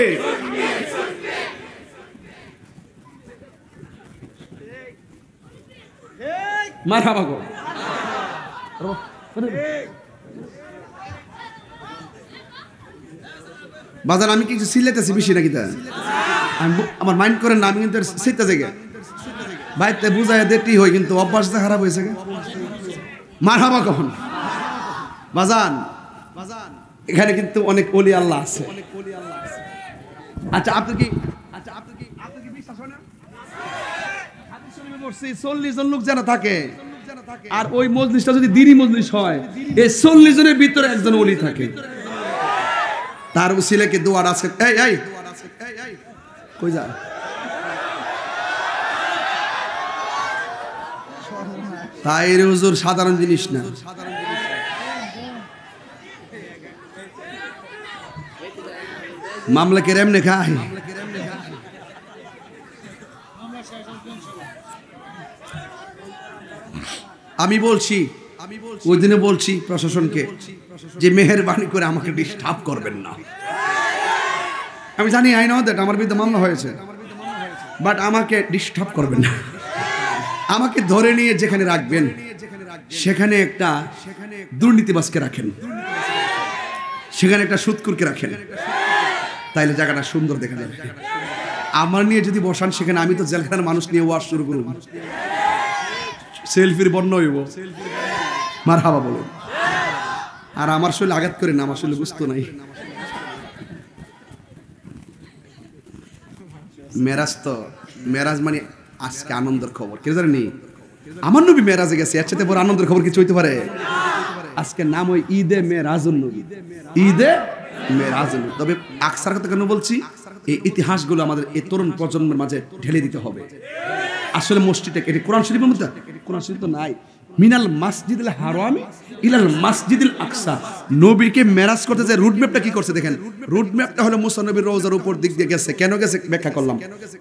মারহাবা গো। বাজার আমি কিছু সিলেতেছি বেশি নাকি? তা আমার মাইন্ড করেন না, আমি কিন্তু সিটটা জায়গা বাইতে বুঝাই দেটি হয়, কিন্তু অভ্যাসটা খারাপ হয়েছে। মারহাবা কখন বাজান? এখানে কিন্তু অনেক ওলি আল্লাহ আছে। আচ্ছা আপনি কি বিশ্বাস হয় না? 40 জন লোক যারা থাকে, আর ওই মজলিসটা যদি দিনী মজলিস হয়, এই 40 জনের ভিতরে একজন ওলি থাকে। তার উসিলাকে দোয়ার আছে। এই কই যা? তাই রে হুজুর, সাধারণ জিনিস না। মামলা কে এমনি খায়? আমি বলছি, ওই দিনে বলছি প্রশাসনকে যে মেহেরবানি করে আমাকে ডিস্টার্ব করবেন না। আমি জানি আই নো দ্যাট আমার বিরুদ্ধে মামলা হয়েছে, বাট আমাকে ডিস্টার্ব করবেন না। আমাকে ধরে নিয়ে যেখানে রাখবেন, সেখানে একটা দুর্নীতিবাজকে রাখেন, সেখানে একটা সুদখোরকে রাখেন, তাইলে জায়গাটা সুন্দর দেখা যাবে। আমার নিয়ে যদি বসান সেখানে, আমি তো জেলখানার মানুষ নিয়ে ওয়াজ শুরু করব, সেলফির বর্ণ হইব। মারহাবা বলুন। আর আমার শরীরে আঘাত করেন না, আমার শরীরে বুঝতো নাই। মেরাজ তো, মেরাজ মানে আজকে আনন্দের খবর, কেউ জানেনি? আমার নবী মেরাজে গেছে, এর সাথে বড় আনন্দের খবর কিছু হইতে পারে? আজকে নাম ওই ঈদে মেরাজুন নবী, ঈদে মেরাজুন নবী। তবে আকসার কথা কেন বলছি? এই ইতিহাসগুলো আমাদের এই তরুণ প্রজন্মের মাঝে ঢেলে দিতে হবে। আসলে মসজিদটা, এটা কোরআন শরীফের মধ্যে, কোরআন শরীফ তো নাই, মিনাল মাসজিদুল হারামি ইলাল মাসজিদুল আকসা। নবীকে মেরাজ করতে যে রুট ম্যাপটা কি করছে দেখেন। রুট ম্যাপটা হলো মুসা নবীর রওজার উপর দিক দিয়ে গেছে। কেন গেছে ব্যাখ্যা করলাম।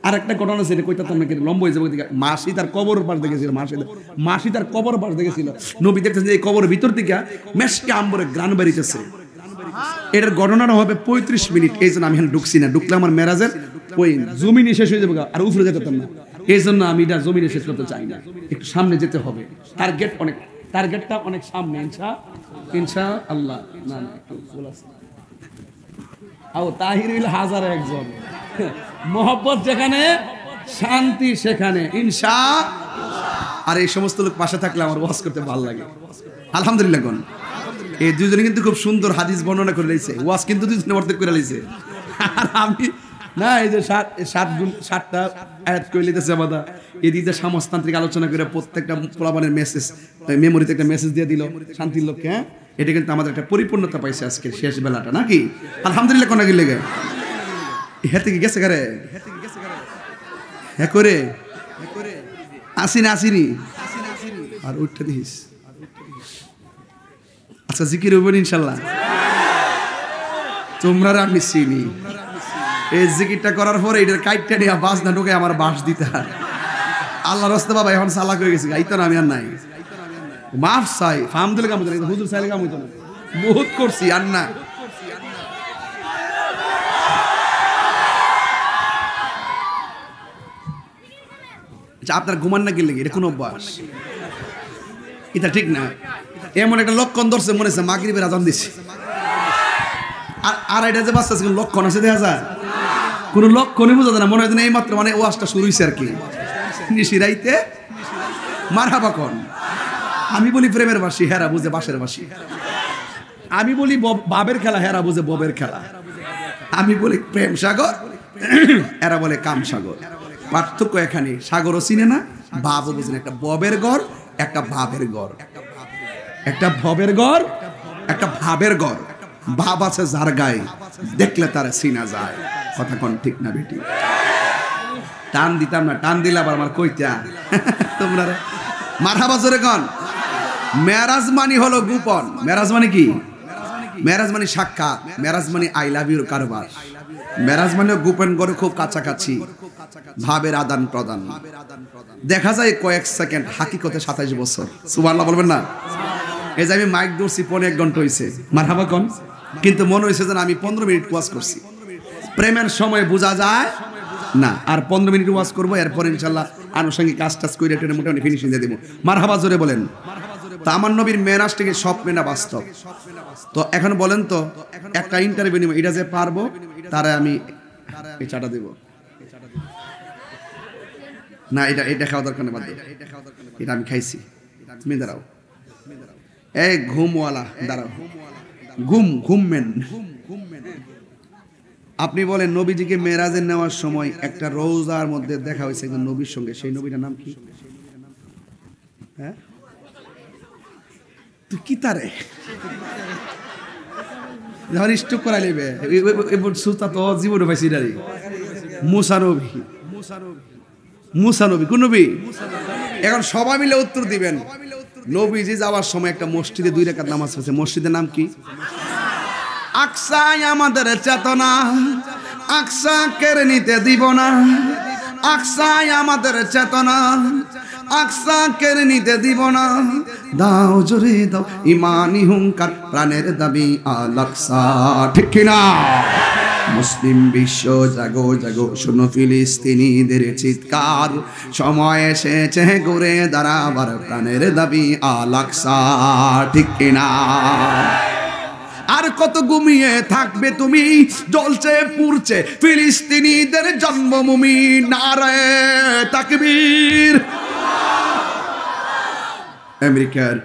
আর একটা ঘটনা ছিল, কইতা তো নাকি লম্বা হয়ে যাবে। মাসি তার কবর পাশ দেখেছিল, মাসি তার কবর পাশ দেখেছিল। নবী দেখতেছেন যে এই কবরের ভিতর থেকে মেশকে আম্বরে গ্রান বেরিতেছে। এটার ঘটনাটা হবে 35 মিনিট। এই জন্য আমি এখানে ঢুকছি না, ঢুকলে আমার মেরাজের ওই জমিনে শেষ হয়ে যাবে আর উপরে যেতে পারতাম না। এই জন্য আমি এটা জমিনে শেষ করতে চাই না, একটু সামনে যেতে হবে। টার্গেটটা অনেক সামনে। ইনশা আল্লাহ। না না একটু তাহির হাজার একজন, মোহব্বত যেখানে শান্তি সেখানে ইনশা। আর এই সমস্ত লোক পাশে থাকলে আমার ওয়াজ করতে ভালো লাগে। আলহামদুলিল্লাহ। কোন এই দুজনে কিন্তু খুব সুন্দর হাদিস বর্ণনা করে লাইছে, ওয়াজ কিন্তু দুজনে অর্ধেক করে লাইছে। আর আমি না, এই যে 7টা আয়াত করে লিতেছে আমাদের এদিকে যে সমাজতান্ত্রিক আলোচনা করে প্রত্যেকটা পোলাপানের মেসেজ মেমোরিতে একটা মেসেজ দিয়ে দিল শান্তির লক্ষ্যে। হ্যাঁ, এটা কিন্তু আমাদের একটা পরিপূর্ণতা পাইছে আজকে শেষ বেলাটা, নাকি? আলহামদুলিল্লাহ। কোন কি লেগে হ্যাঁ থেকে গেছে গারে হ্যাঁ করে আসিনি আর ওইটা দিস। আচ্ছা, জিকির হইব ইনশাল্লাহ। তোমরা আমি চিনি। এই জিকিরটা করার পরে এটার কাইটটা নিয়ে বাস না ঢুকে আমার বাস দিতে হয়। আল্লাহ রাস্তা বাবা এখন চালাক হয়ে গেছে, গাইতো না আমি আর নাই। মাফ চাই, ফার্ম দিলে কাম হইতো না, হুজুর চাইলে কাম হইতো না। বহুত করছি আর না। আপনার ঘুমান না গেলে এটা কোন অভ্যাস? এটা ঠিক না। এমন একটা লক্ষণ ধরছে মনে হচ্ছে মাগরিবের আজান দিচ্ছে। আর এটা যে বাচ্চা লক্ষণ আছে দেখা যায়, কোনো লক্ষণই বোঝা যায় না। মনে হয় এই মাত্র মানে ওয়াজটা শুরু হয়েছে আর কি। নিশিরাইতে মারহাবা কোন। আমি বলি প্রেমের বাসি, হেরা বুঝে বাসের বাসি। আমি বলি বাবের খেলা, হেরা বুঝে ববের খেলা। আমি বলি প্রেম সাগর, এরা বলে কাম সাগর। পার্থক্য এখানে, সাগরও চিনে না, বাবও বুঝে না। একটা ববের ঘর, একটা ভাবের ঘর। একটা ভবের ঘর, একটা ভাবের ঘর। ভাব আছে যার গায়ে, দেখলে তারা চিনা যায়। কথা কোন ঠিক না বেটি? টান দিতাম না, টান দিলে আবার আমার কইতা তোমরা মারহাবা জোরে কোন। মেরাজ মানে হলো গোপন। মেরাজ মানে কি? মেরাজ মানে সাক্ষাৎ, মেরাজ মানে আই লাভ ইউর কারবার। মেরাজ মানে গোপন করে খুব কাছাকাছি ভাবের আদান প্রদান। দেখা যায় কয়েক সেকেন্ড, হাকিকতে 27 বছর। সুবহানাল্লাহ বলবেন না? এই যে আমি মাইক ধরছি 1.5 ঘন্টা হয়েছে, মারহাবা কোন। কিন্তু মনে হয়েছে যেন আমি 15 মিনিট ওয়াজ করছি। প্রেমের সময় বোঝা যায় না। আর 15 মিনিট ওয়াজ করবো, এরপর ইনশাল্লাহ আনুষঙ্গিক কাজ টাজ করে এটা মোটামুটি ফিনিশিং দিয়ে দেবো। মারহাবা জোরে বলেন। তো আমার নবীর মেরাজ থেকে স্বপ্নে না বাস্তব? তো এখন বলেন তো, একটা ইন্টারভিউ নিব, এটা যে পারবো তারা আমি এই চাটা দেব না। এটা খাওয়া দরকার নেই, বাদ দাও। এটা আমি খাইছি। তুমি দাঁড়াও, এই ঘুমওয়ালা দাঁড়াও। ঘুমমেন। আপনি বলেন নবীজিকে মেরাজে নেওয়ার সময় একটা রোজার মধ্যে দেখা হয়েছে একজন নবীর সঙ্গে, সেই নবীটার নাম কি? হ্যাঁ, তুই কি তারে যখন স্টক করা নেবে সুতা তো জীবনে পাইছি। মুসা নবী কোন নবী? এখন সবাই মিলে উত্তর দিবেন। নবীজি যাওয়ার সময় একটা মসজিদে 2 রাকাত নামাজ পড়ছে। মসজিদের নাম কি? আকসায় আমাদের চেতনা, আকসা কেড়ে নিতে দিব না। আকসায় আমাদের চেতনা, আকসা কেড়ে নিতে দিব না। দাও জোরে দাও ইমানি হুঙ্কার, প্রাণের দাবি আল আকসা। ঠিক কিনা? মুসলিম বিশ্ব জাগো জাগো, শোনো ফিলিস্তিনিদের চিৎকার। সময় এসেছে ঘুরে দাঁড়াবার, প্রাণের দাবি আল আকসা। ঠিক কিনা? আর কত ঘুমিয়ে থাকবে তুমি, জ্বলছে পুড়ছে ফিলিস্তিনিদের জন্মভূমি। নারে তাকবীর। আমেরিকার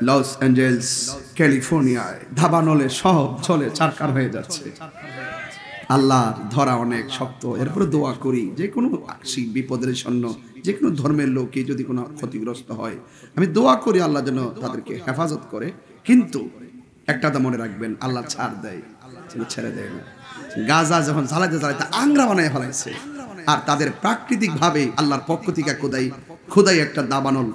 লস অ্যাঞ্জেলস, ক্যালিফোর্নিয়ায় ধাবানলে সব চলে চারকার হয়ে যাচ্ছে। আল্লাহর ধরা অনেক শক্ত। এরপরে দোয়া করি, যে কোনো আংশিক বিপদের জন্য, যে কোনো ধর্মের লোকে যদি কোনো ক্ষতিগ্রস্ত হয়, আমি দোয়া করি আল্লাহ যেন তাদেরকে হেফাজত করে। কিন্তু একটা কথা মনে রাখবেন, আল্লাহ ছাড় দেয়, ছেড়ে দেয় না। গাজা যখন জ্বালাইতে জ্বালাইতে আংরা বানায় ফেলাইছে, আর তাদের প্রাকৃতিক ভাবে আল্লাহর পক্ষ থেকে খোদাই একটা দাবানল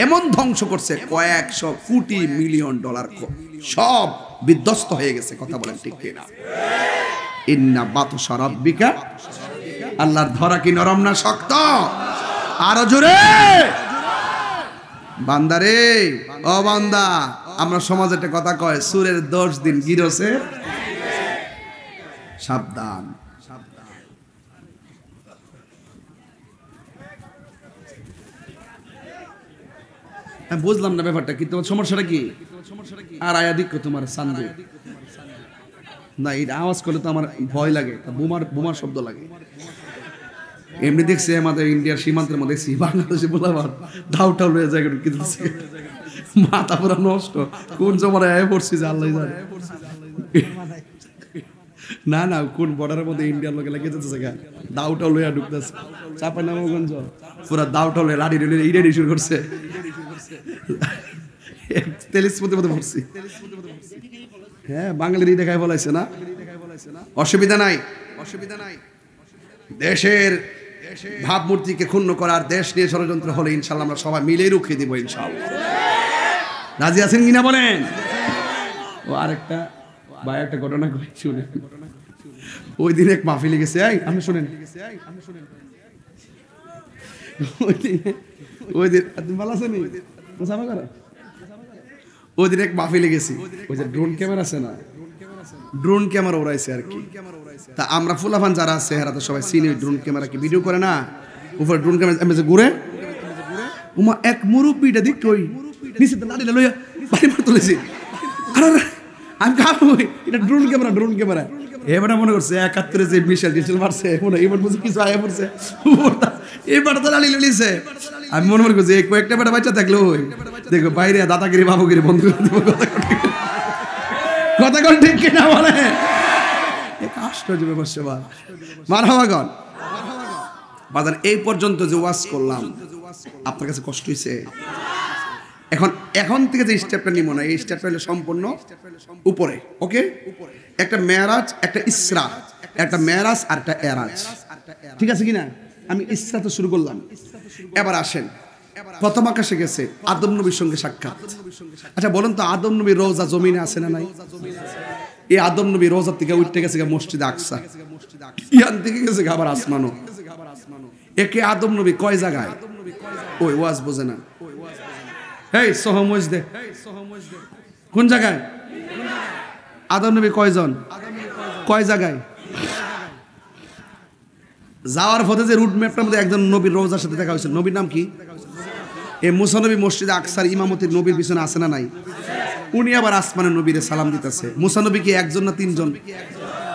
এমন ধ্বংস করছে, কয়েকশো কোটি মিলিয়ন ডলার সব বিধ্বস্ত হয়ে গেছে। কথা বলেন ঠিক কিনা? ইন্না বাতশা রাব্বিকা, আল্লাহর ধরা কি নরম না শক্ত? আরো জোরে বান্দারে, ও বান্দা, আমরা সমাজে একটা কথা কয়, সুরের 10 দিন গিরসে সাবধান। বুঝলাম না ব্যাপারটা কি, তোমার সমস্যাটা কি? আর আয়া দিক তোমার সান্দু না, এই আওয়াজ করলে তো আমার ভয় লাগে, বোমার শব্দ লাগে। এমনি দেখছি আমাদের ইন্ডিয়ার সীমান্তের মধ্যে দেখছি বাংলাদেশে বলাবার ধাউটাও লয়ে যায় কিনতেছে, মাথা পুরো নষ্ট, কোন জমানে আয় পড়ছি যে আল্লাহ জানে। না না, কোন বর্ডারের মধ্যে ইন্ডিয়ার লোকে লেগে যেতেছে, দাউটাও লইয়া ঢুকতেছে, চাপাই নামগঞ্জ পুরা দাউটাও লইয়া লাড়ি লইয়া ইডানি শুরু করছে, তেলিসমতের মধ্যে পড়ছি। হ্যাঁ, বাঙালিরই দেখায় বলাইছে না, অসুবিধা নাই, অসুবিধা নাই। দেশের ভাবমূর্তিকে ক্ষুণ্ণ করার, দেশ নিয়ে ষড়যন্ত্র হলে ইনশাল্লাহ আমরা সবাই মিলে রুখে দিব ইনশাল্লাহ। রাজি আছেন কিনা বলেন? ও আরেকটা ভাই একটা ঘটনা কই শুনেন। ওই দিন এক মাহফিলে গেছে, আপনি শুনেন, ওই দিন আপনি ভালো আছেন? ওই দিন এক মাহফিলে গেছি, ওই যে ড্রোন ক্যামেরা আছে না, ড্রোন ক্যামেরা উড়াইছে আর কি। তা আমরা ফুলাফান যারা আছে এরা তো সবাই চিনি, ড্রোন ক্যামেরা কি ভিডিও করে না, উপরে ড্রোন ক্যামেরা ঘুরে, উমা এক মুরব্বিটা দিক কই নিচে লাড়িটা লইয়া বাড়ি মার তুলেছি। আমি খাবো, এটা ড্রোন ক্যামেরা, ড্রোন ক্যামেরা। এবারে মনে করছে 71 যে মিসাইল মারছে, মনে এবার বুঝে কিছু আয়া পড়ছে, এবার তো লাড়ি লইছে। আমি মনে মনে করছি এই কয়েকটা বেটা বাচ্চা থাকলো দেখো বাইরে দাদাগিরি বাবুগিরি বন্ধ করে দেবো। কথা কন ঠিক কিনা বলে? আশ্চর্য ব্যাপার। মারহাবাগন বাজার, এই পর্যন্ত যে ওয়াজ করলাম আপনার কাছে কষ্ট হয়েছে? এখন থেকে যে স্টেপটা নিব না, এই স্টেপটা হলো সম্পূর্ণ উপরে। ওকে, একটা মেরাজ, একটা ইসরা, একটা মেরাজ আর একটা এরাজ, ঠিক আছে কিনা? আমি ইসরা তো শুরু করলাম, এবার আসেন প্রথম আকাশে গেছে আদম নবীর সঙ্গে সাক্ষাৎ। আচ্ছা বলুন তো, আদম নবীর রওজা জমিনে আছে না নাই? এই আদম নবী রওজা থেকে উঠতে গেছে মসজিদে আকসা, ইয়ান থেকে গেছে আবার আসমানো। একে আদম নবী কয় জায়গায়? ওই ওয়াজ বোঝে না, এই সহমজ দে কোন জায়গায়? আদম নবী কয়জন, কয় জায়গায়? যাওয়ার পথে যে রুট ম্যাপটার মধ্যে একজন নবীর রওজার সাথে দেখা হয়েছিল, নবীর নাম কি? এই মুসা নবী মসজিদে আকসার ইমামতির নবীর পিছনে আছে না নাই? উনি আবার আসমানের নবীরে সালাম দিতেছে। মুসা নবী কি একজন না তিনজন?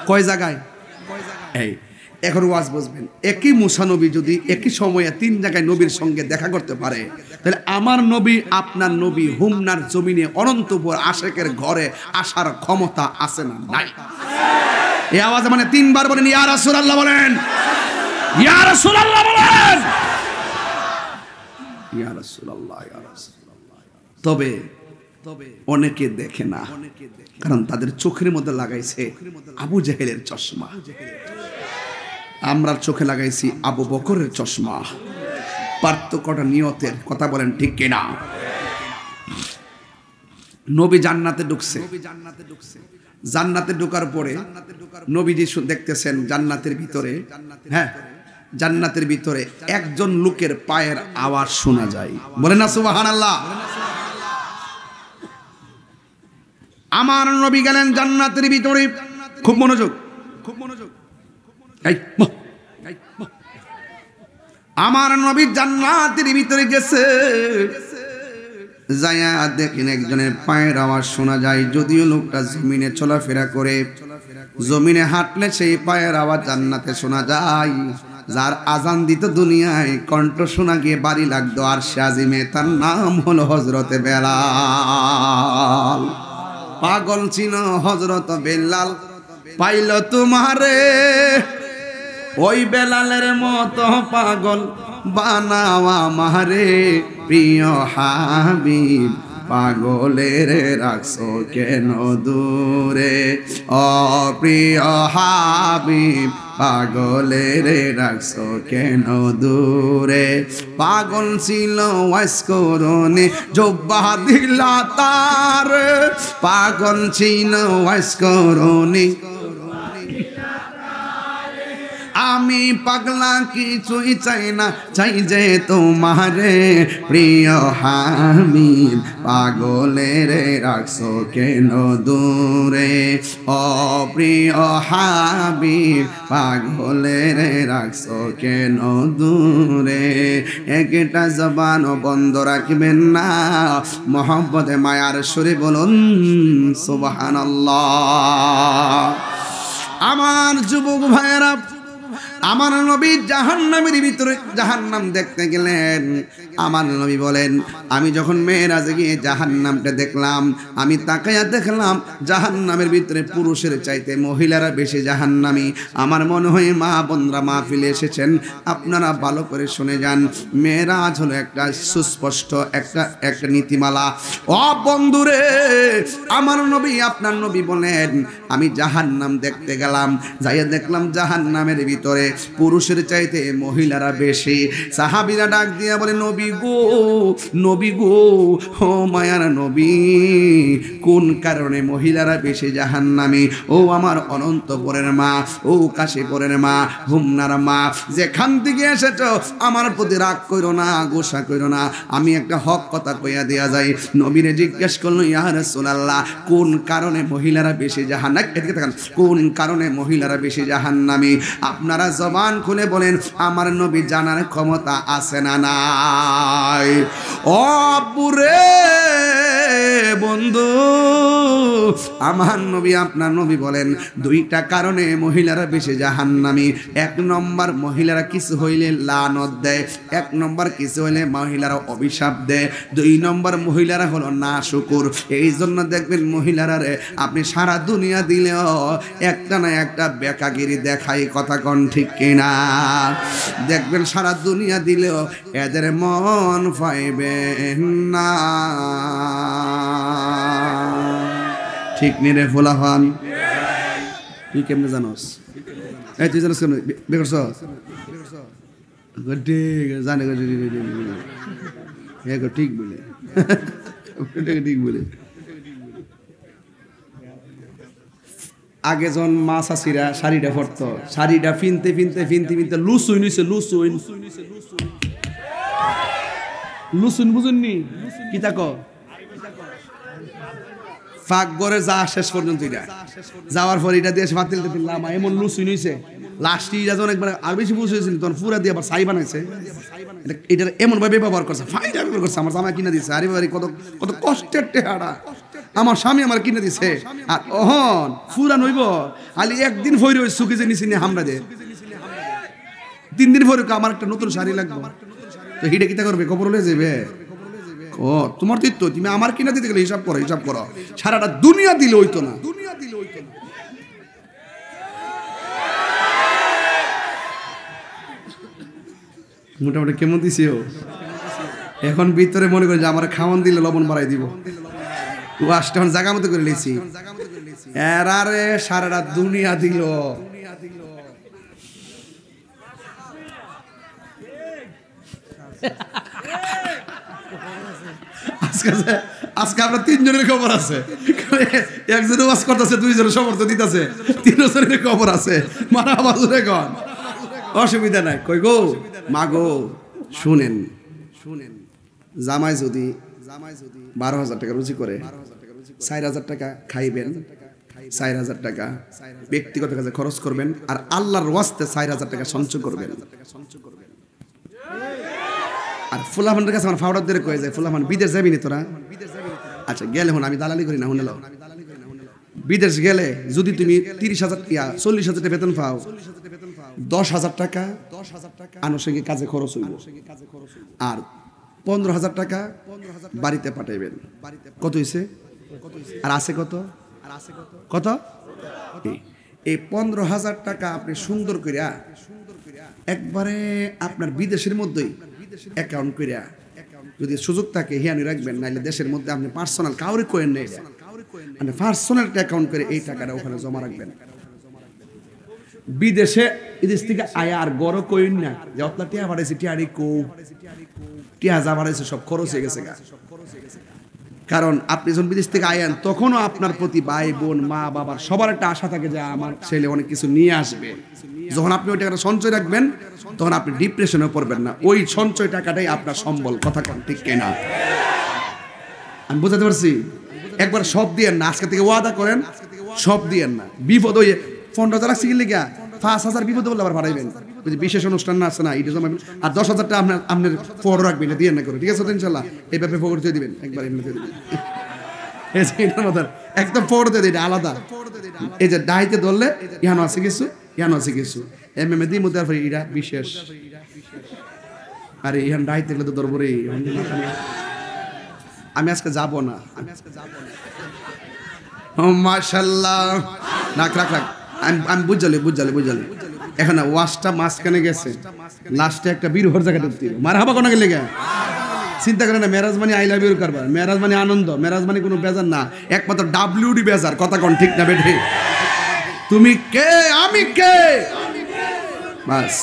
কয় জায়গায়? এই এখন ওয়াজ বুঝবেন, একই মুসা নবী যদি একই সময়ে 3 জায়গায় নবীর সঙ্গে দেখা করতে পারে, তাহলে আমার নবী আপনার নবী হুমনার জমিনে অনন্তপুর আশেকের ঘরে আসার ক্ষমতা আছে না নাই? এই আওয়াজ মানে 3 বার বলেন ইয়া রাসূলুল্লাহ, বলেন ইয়া রাসূলুল্লাহ, বলেন ইয়া রাসূলুল্লাহ, ইয়া রাসূলুল্লাহ। তবে অনেকে দেখে না, কারণ তাদের চোখের মধ্যে লাগাইছে আবু জাহেলের চশমা, আমরা চোখে লাগাইছি আবু বকরের চশমা। পার্থক্যটা নিয়তের। কথা বলেন ঠিক কিনা? নবী জান্নাতে ঢুকছে, জান্নাতে ঢোকার পরে নবীজি দেখতেছেন জান্নাতের ভিতরে, হ্যাঁ জান্নাতের ভিতরে একজন লোকের পায়ের আওয়াজ শোনা যায়। বলেন না সুবহানাল্লাহ। আমার নবী গেলেন জান্নাতের ভিতরে, খুব মনোযোগ, খুব মনোযোগ। আমার নবী জান্নাতের ভিতরে গেছে, যায়া দেখেন একজনের পায়ের আওয়াজ শোনা যায়। যদিও লোকটা জমিনে চলাফেরা করে, জমিনে হাঁটলে সেই পায়ের আওয়াজ জান্নাতে শোনা যায়। যার আজান দিত দুনিয়ায় কণ্ঠ শোনা গিয়ে বাড়ি লাগতো আর সে আজিমে, তার নাম হলো হযরতে বেলাল। পাগল ছিল হযরত বেলাল, পাইল তোমারে ওই বেলালের মতো পাগল বানাওয়া মারে। প্রিয় হাবিব পাগলের রাখছো কেন দূরে ও প্রিয় হাবিব পাগলের রাখছো কেন দূরে পাগল ছিল ওয়াসকরণে জব্বা দিলা তার পাগল ছিল ওয়াসকরণে আমি পাগলা কিছুই চাই না চাই যে তোমারে প্রিয় হাবিব পাগলের রাখছো কেন দূরে ও প্রিয় হাবিব পাগলের রাখছো কেন দূরে একটা জবান বন্ধ রাখবেন না মোহাম্মদে মায়ার সুরে বলুন সুবহানাল্লাহ। আমার যুবক ভাইয়েরা আমার নবী জাহান্নামের ভিতরে জাহান্নাম দেখতে গেলেন। আমার নবী বলেন আমি যখন মেরাজে গিয়ে জাহান্নামটা দেখলাম আমি তাকায়া দেখলাম জাহান্নামের ভিতরে পুরুষের চাইতে মহিলারা বেশি জাহান্নামী। আমার মনে হয় মা বোনরা মাহফিলে এসেছেন আপনারা ভালো করে শুনে যান। মেরাজ হলো একটা সুস্পষ্ট একটা নীতিমালা। ও বন্ধুরে আমার নবী আপনার নবী বলেন আমি জাহান্নাম দেখতে গেলাম যাইয়া দেখলাম জাহান্নামের ভিতরে পুরুষের চাইতে মহিলারা বেশি। সাহাবীরা ডাক দিয়া বলে নবী গো ও মায়ার নবী কোন কারণে মহিলারা বেশি জাহান্নামী? ও আমার অনন্তপুরের মা, ও কাশীপুরের মা, হুমনার মা, যেখান থেকে এসেছো আমার প্রতি রাগ কইরো না, গোসা কইরো না। আমি একটা হক কথা কইয়া দেয়া যাই। নবীরে জিজ্ঞেস করলো ইয়া রাসূলুল্লাহ কোন কারণে মহিলারা বেশি জাহান্নামী? এদিকে তাকান, কোন কারণে মহিলারা বেশি জাহান্নামী? আপনারা জবান খুলে বলেন আমার নবী জানার ক্ষমতা আছে না নাই? ও বুরে বন্ধু আমার নবী আপনার নবী বলেন দুইটা কারণে মহিলারা বেশি জাহান্নামী। এক নম্বর মহিলারা কিছু হইলে লানত দেয়, এক নম্বর কিছু হইলে মহিলারা অভিশাপ দেয়, দুই নম্বর মহিলারা হলো নাশুকুর। এই জন্য দেখবেন মহিলারা রে আপনি সারা দুনিয়া দিলেও একটা না একটা বেকাগিরি দেখাই, কথা কোন ঠিক কিনা? দেখবেন সারা দুনিয়া দিলেও এদের মন পাইবেন না, ঠিক নি রে ফুলাফান? তুই কেমনে জানোস? এই তুই জানোস কেমনে বিয়ে করছ? জানে ঠিক বলে ঠিক বলে। আগে যখন মা চাষিরা শাড়িটা পরতো, শাড়িটা ফিনতে ফিনতে ফিনতে ফিনতে লুসুইন হইছে, লুসুইন বুঝুননি কি তাকো ফাঁক করে যা শেষ পর্যন্ত যাওয়ার পর এটা দিয়ে ফাতিল দিলাম এমন লুসুইন হইছে। লাস্টে যখন একবার আর বেশি বুঝ হয়েছিল তখন পুরা দিয়ে আবার ছাই বানাইছে। এটা এমন ভাবে ব্যবহার করছে, ফাইটা ব্যবহার করছে। আমার জামা কিনে দিছে, আরে বাড়ি কত কত কষ্টের টেহারা আমার স্বামী আমার কিনে দিছে। আর অহন ফুরা নইব আলি একদিন ফইরে ওই সুকি যে নিছি নি হামরা দে 3 দিন পরে আমার একটা নতুন শাড়ি লাগবে, তো হিডে কিতা করবে? খবর হলে যাবে। ও তোমার তো তুমি আমার কিনা দিতে গেলে হিসাব করো সারাটা দুনিয়া দিলে হইতো না। মোটামুটি কেমন দিছি এখন ভিতরে মনে করি যে আমার খাওয়ান দিলে লবণ বাড়াই দিব। ওয়াশটা জায়গা মতো করে লিছি, এরারে সারাটা দুনিয়া দিল। আজকে আমরা 3 জনের খবর আছে, একজনে ওয়াজ করতেছে, 2 জনের সমর্থন দিতেছে, 3 জনের খবর আছে। মারা বাজুরে গন অসুবিধা নাই। কই গো মা গো শুনেন জামাই যদি 12,000 টাকা রুজি করে 4,000 টাকা খাইবেন, 4,000 টাকা ব্যক্তিগত কাজে খরচ করবেন, আর আল্লাহর ওয়াস্তে 4,000 টাকা সঞ্চয় করবেন। আর ফুলাফানের কাছে আমার ফাউডার দিয়ে কয়ে যায় ফুলাফান বিদেশ যাবি নি তোরা? আচ্ছা গেলে হন আমি দালালি করি না, শুনল বিদেশ গেলে যদি তুমি 30,000 40,000 টাকা বেতন পাও, 10,000 টাকা আনুষঙ্গিক কাজে খরচ হইব, আর 15,000 টাকা বাড়িতে পাঠাইবেন। কত হয়েছে? আর আছে কত? কত? এই 15,000 টাকা আপনি সুন্দর করিয়া একবারে আপনার বিদেশের মধ্যেই অ্যাকাউন্ট করিয়া যদি সুযোগ থাকে হিয়ানি রাখবেন, নাইলে দেশের মধ্যে আপনি পার্সোনাল কাউরে কোয়েন নেই, মানে পার্সোনাল একটা অ্যাকাউন্ট করে এই টাকাটা ওখানে জমা রাখবেন। বিদেশ থেকে আয় আর গড় কইন না যে অতলা টিয়া বাড়াইছে, টিয়ারি কো টিয়া যা বাড়াইছে সব খরচ হয়ে গেছে গা। কারণ আপনি যখন বিদেশ থেকে আয়েন তখনও আপনার প্রতি ভাই বোন মা বাবার সবার একটা আশা থাকে যে আমার ছেলে অনেক কিছু নিয়ে আসবে। যখন আপনি ওই টাকাটা সঞ্চয় রাখবেন তখন আপনি ডিপ্রেশনে পড়বেন না, ওই সঞ্চয় টাকাটাই আপনার সম্বল। কথা কোন ঠিক কিনা? আমি বুঝাতে পারছি? একবার সব দিয়েন না, আজকে থেকে ওয়াদা করেন সব দিয়েন না। বিপদ ওই 15,000 রাখছি কিনলে গিয়া 5,000 বিপদ বললে আবার বাড়াইবেন। বিশেষ অনুষ্ঠান না আছে না, এটা জমাবেন। আর 10,000 টাকা আপনার ফোর রাখবেন, দিয়ে না করে, ঠিক আছে? ইনশাল্লাহ এই ব্যাপারে ফোর দিয়ে দিবেন, একবার এমনি দিয়ে দিবেন। একদম ফোর দিয়ে দিন আলাদা। এই যে ডাইতে ধরলে ইহানো আছে কিছু, ইহানো আছে কিছু এম দিই মধ্যে ইরা বিশেষ। আরে ইহান ডাইতে গেলে তো ধরবো রে। আমি আজকে যাব না। মাশাআল্লাহ, রাখ রাখ রাখ। আমি বুঝালি এখন ওয়াশটা মাঝখানে গেছে, লাস্টে একটা বীর হর জায়গাটা দিতে মারহাবা কোন গেলে গা। চিন্তা করেন না, মেরাজ মানে আই লাভ ইউ কারবার, মেরাজ মানে আনন্দ, মেরাজ মানে কোনো বেজার না, একমাত্র WD বেজার। কথা কোন ঠিক না বেঠে? তুমি কে আমি কে, বাস।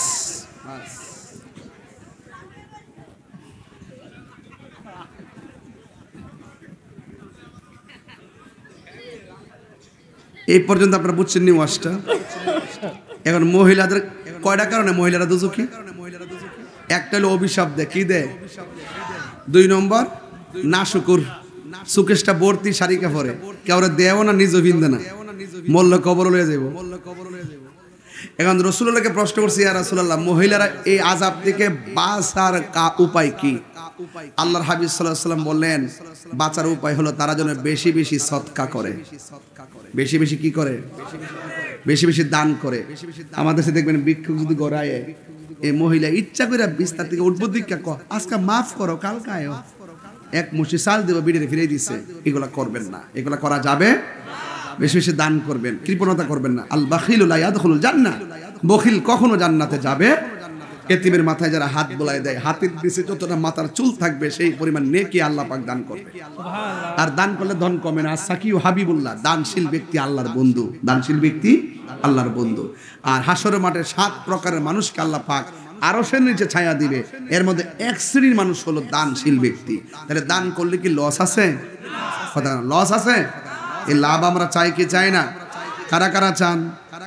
এই পর্যন্ত আপনারা বুঝছেন নি ওয়াজটা? এখন মহিলাদের কয়টা কারণে মহিলারা দুজকি? একটা হলো অভিশাপ দেয়, কি দেয়? 2 নম্বর না শুকুর, সুকেশটা ভর্তি শাড়ি কাপড়ে, কেউরে দেও না, নিজ ভিন্দে না, মল্ল কবর লয়ে যাইব। এখন রাসূলুল্লাহকে প্রশ্ন করছি, ইয়া রাসূলুল্লাহ, মহিলারা এই আযাব থেকে বাঁচার উপায় কি? আল্লাহর হাবিব সাল্লাল্লাহু আলাইহি ওয়াসাল্লাম বললেন, বাঁচার উপায় হলো তারা যেন বেশি বেশি সদকা করে। বেশি বেশি কি করে? বেশি বেশি দান করে। আমাদের দেশে দেখবেন ভিক্ষুক যদি গড়ায়, এই মহিলা ইচ্ছা করে বিস্তার থেকে উদ্বুদ্ধিকা আজকে মাফ করো, কালকে আয়ো, এক মুঠি চাল দেব বিড়ে ফিরে দিছে। এগুলা করবেন না, এগুলা করা যাবে। বেশি বেশি দান করবেন, কৃপণতা করবেন না। আল বাখিলু লা ইয়াদখুলুল জান্নাহ, বখিল কখনো জান্নাতে যাবে। এতিমের মাথায় যারা হাত বোলায় দেয়, হাতের নিচে যতটা মাথার চুল থাকবে সেই পরিমাণ নেকি আল্লাহ পাক দান করবে। আর দান করলে ধন কমে না। সাকিউ হাবিবুল্লাহ, দানশীল ব্যক্তি আল্লাহর বন্ধু, দানশীল ব্যক্তি আল্লাহর বন্ধু। আর হাসরের মাঠে 7 প্রকারের মানুষকে আল্লাহ পাক আরশের নিচে ছায়া দিবে, এর মধ্যে এক শ্রেণীর মানুষ হলো দানশীল ব্যক্তি। তাহলে দান করলে কি লস আছে? কথা লস আছে? এই লাভ আমরা চাই কি চাই না? কারা কারা চান?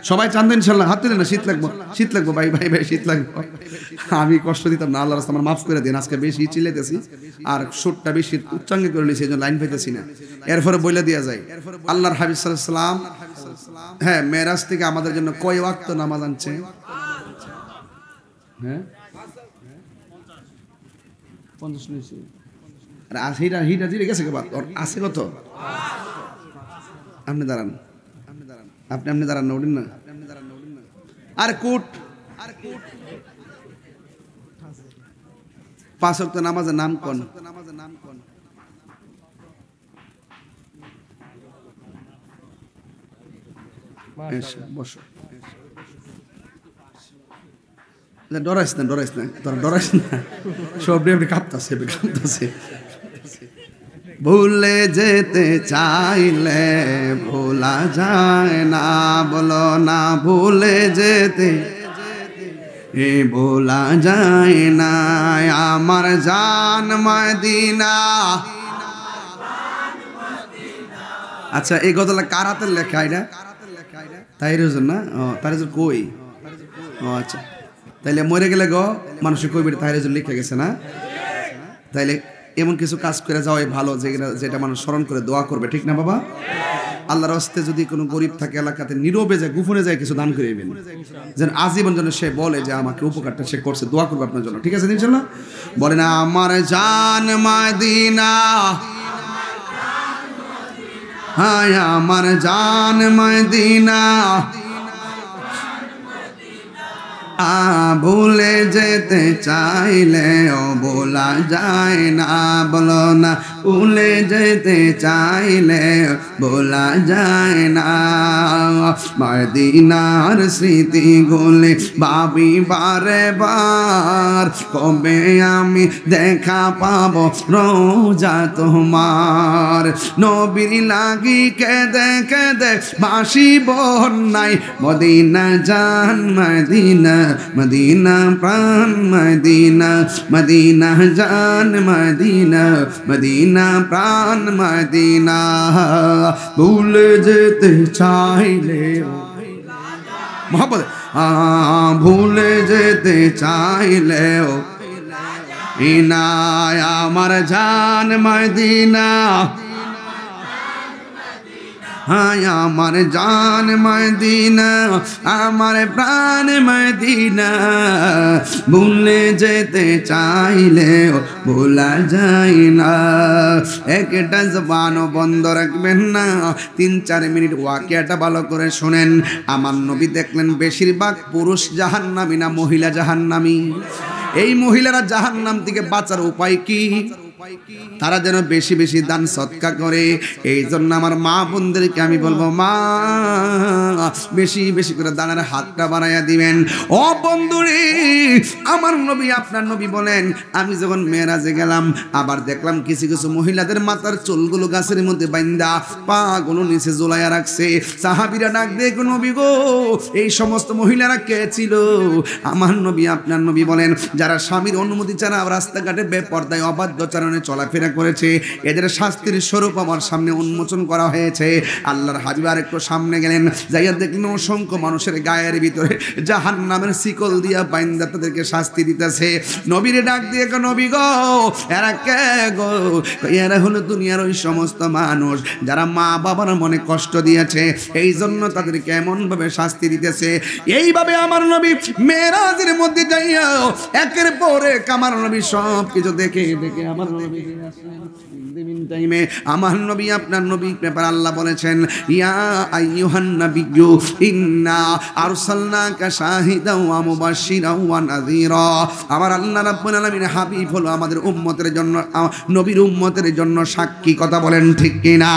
সবাই চান তো ইনশাল্লাহ? হাত তুলেন না। শীত লাগবো ভাই ভাই ভাই, শীত লাগবো। আমি কষ্ট দিতাম না, আল্লাহর রাস্তা আমার মাফ করে দিন। আজকে বেশি চিল্লাইতেছি আর সুরটা বেশি উচ্চাঙ্গে করে নিয়েছি, এই জন্য লাইন পাইতেছি না। এরপরে বলে দেওয়া যায়, আল্লাহর হাবিব সাল্লাল্লাহু আলাইহি ওয়াসাল্লাম হ্যাঁ মেরাজ থেকে আমাদের জন্য কয় ওয়াক্ত নামাজ আনছে? হ্যাঁ 50 নিয়েছি। আর হিটা জিরে গেছে কে বাদ আছে কত? আপনি দাঁড়ান, আপনি দাঁড়ান না, উঠেন না। আর কোট 5 ওয়াক্ত নামাজের নাম কোন? বসো। ডরাইস না তোরা ডরাইস না, সব কাঁপতাছে। ভুলে যেতে চাইলে ভোলা যায় না, বলো না ভুলে যেতে ভোলা যায় না। আমার জান মদিনা। আচ্ছা, এই গজলটা কার হাতের লেখা? এটা তাহির হোসেন না? ও তাহির হোসেন কই? ও আচ্ছা, তাইলে মরে গেলে গো মানুষের কই বেটা তাহির হোসেন লিখে গেছে না? তাইলে এমন কিছু কাজ করে যাওয়াই ভালো যেটা মানুষ স্মরণ করে দোয়া করবে, ঠিক না বাবা? আল্লাহর রাস্তায় যদি কোনো গরিব থাকে এলাকাতে, নীরবে যায়, গোপনে যায় কিছু দান করে দিবেন, যেন আজীবন যেন সে বলে যে আমাকে উপকারটা সে করছে, দোয়া করবে আপনার জন্য, ঠিক আছে ইনশাআল্লাহ? বলে না আমার জান মদিনা, হায় আমার জান মদিনা, ভুলে যেতে চাইলে ও বলা যায় না, বলো না ভুলে যেতে চাইলে ভোলা যায় না। মদিনার স্মৃতিগুলি ভাবি বারে বার, কবে আমি দেখা পাবো রোজা তোমার। নবীর লাগি কেঁদে কেঁদে বাসি বন্যাই, মদিনা জান মদিনা, মদিনা প্রাণ মদিনা, মদিনা জান মদিনা, মদিনা প্রাণ মদিনা। ভুলে যেতে চাইলে মোহাম্মদ ভুলে যেতে চাইলেও ইনায় আমার জান মদিনা, হায় আমার জান মদিনা, আমার প্রাণ মদিনা। ভুলে যেতে চাইলেও ভোলা যায় না। একটা জবানও বন্ধ রাখবেন না। 3-4 মিনিট ওয়াকিয়াটা ভালো করে শোনেন। আমার নবী দেখলেন বেশিরভাগ পুরুষ জাহান্নামী না মহিলা জাহান্নামী। এই মহিলারা জাহান্নাম থেকে বাঁচার উপায় কি? তারা যেন বেশি বেশি দান সৎকা করে। এই জন্য আমার মা বোনদেরকে আমি বলবো, মা বেশি বেশি করে দানের হাতটা বাড়াইয়া দিবেন। ও বন্ধুরে, আমার নবী আপনার নবী বলেন, আমি যখন মেরাজে গেলাম আবার দেখলাম কিছু কিছু মহিলাদের মাথার চুলগুলো গাছের মধ্যে বাইন্দা পা গুলো নিচে ঝোলাইয়া রাখছে। সাহাবীরা ডাক দিয়ে, নবী গো, এই সমস্ত মহিলারা কে ছিল? আমার নবী আপনার নবী বলেন, যারা স্বামীর অনুমতি ছাড়া রাস্তাঘাটে বেপরদায় অবাধ্যচারণে চলাফেরা করেছে, এদের শাস্তির স্বরূপ আমার সামনে উন্মোচন করা হয়েছে। আল্লাহর হাবিব আর একটু সামনে গেলেন, যাইয়া দেখলেন অসংখ্য মানুষের গায়ের ভিতরে জাহান্নামের শিকল দিয়া বাইন্দা তাদেরকে শাস্তি দিতেছে। নবীরে ডাক দিয়ে, নবী গো, এরা কে গো? এরা হলো দুনিয়ার ওই সমস্ত মানুষ যারা মা বাবার মনে কষ্ট দিয়েছে, এই জন্য তাদেরকে এমন ভাবে শাস্তি দিতেছে। এইভাবে আমার নবী মেরাজের মধ্যে যাইয়া একের পর এক আমার নবী সব কিছু দেখে দেখে আমার নবী টাইমে আমার নবী আপনার নবী ব্যাপার আল্লাহ বলেছেন, ইয়া আইয়ুহান নাবিয়্যু ইন্না আরসালনাকা শাহিদাও ওয়া মুবাশশিরাও ওয়া নাযীরা। আমার আল্লাহ রাব্বুল আলামিন হাবিব হলো আমাদের উম্মতের জন্য, নবীর উম্মতের জন্য সাক্ষী। কথা বলেন ঠিক কিনা?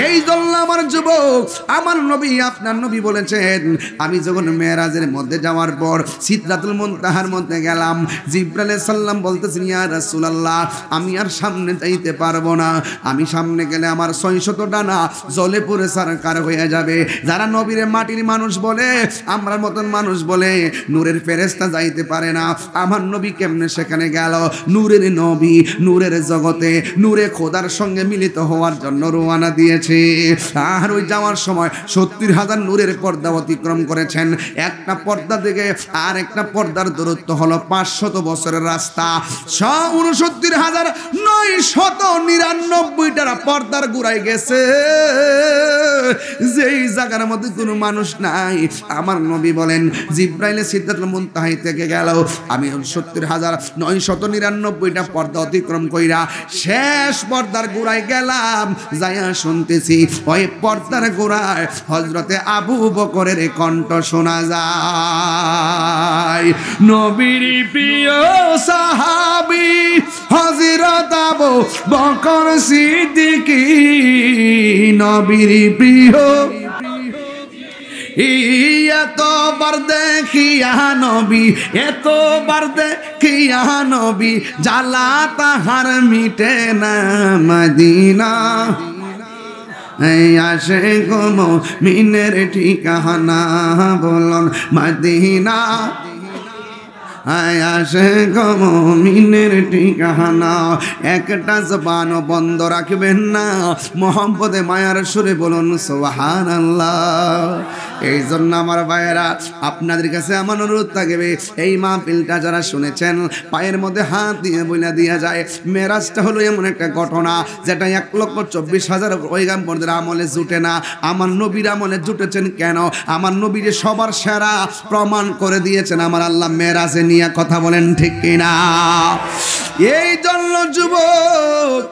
এই জন্য আমার যুবক, আমার নবী আপনার নবী বলেছেন, আমি যখন মেরাজের মধ্যে যাওয়ার পর সিদরাতুল মুনতাহার মধ্যে গেলাম, জিবরাইল আলাইহিস সালাম বলতেছেন, ইয়া রাসূলুল্লাহ, আমি আর সামনে যাইতে পারবো না। আমি সামনে গেলে আমার 600 ডানা জলে পুড়ে সারকার হয়ে যাবে। যারা নবীরে মাটির মানুষ বলে, আমরার মতন মানুষ বলে, নূরের ফেরেশতা যাইতে পারে না। আমার নবী কেমনে সেখানে গেল? নূরের নবী, নূরের জগতে, নূরে খোদার সঙ্গে মিলিত হওয়ার জন্য রওনা দিয়েছে। আর ওই যাওয়ার সময় 70,000 নূরের পর্দা অতিক্রম করেছেন। একটা পর্দা থেকে আর একটা পর্দার দূরত্ব হলো 500 বছরের রাস্তা। 69,999টা পর্দার গুড়াই গেছে, যেই জায়গার মধ্যে কোনো মানুষ নাই। আমার নবী বলেন, জিব্রাইল সিদরাতুল মুনতাহা থেকে গেল, আমি 70,999টা পর্দা অতিক্রম কইরা শেষ পর্দার গুড়াই গেলাম। যাইয়া শুনতেছি ওই পর্দার গুড়ায় হযরতে আবু বকরের কণ্ঠ শোনা যায়। নবীর প্রিয় সাহাবী হযরত আবু বকর সিদ্দিকী, নবীর প্রিয়। এতবার দেখিয়া নবী, এতবার দেখিয়া নবী, জ্বালা তাহার মিটে না। মদিনা আসে গো মুমিনের ঠিকানা, বলুন মদিনা আসে গো মুমিনের ঠিকানা। একটা জবানও বন্ধ রাখবেন না। মোহাম্মদে মায়ার সুরে বলুন সুবহানাল্লাহ। এই জন্য আমার ভাইয়েরা, আপনাদের কাছে আমার অনুরোধ থাকবে, এই মাহফিলটা যারা শুনেছেন পায়ের মধ্যে হাত দিয়ে বইলা দিয়া যায়। মেরাজটা হলো এমন একটা ঘটনা যেটা 1,24,000 পয়গাম্বরদের আমলে জুটে না, আমার নবীর আমলে জুটেছেন। কেন? আমার নবী যে সবার সেরা প্রমাণ করে দিয়েছেন আমার আল্লাহ মেরাজে নিয়ে। কথা বলেন ঠিক কিনা? এই জন্য যুবক,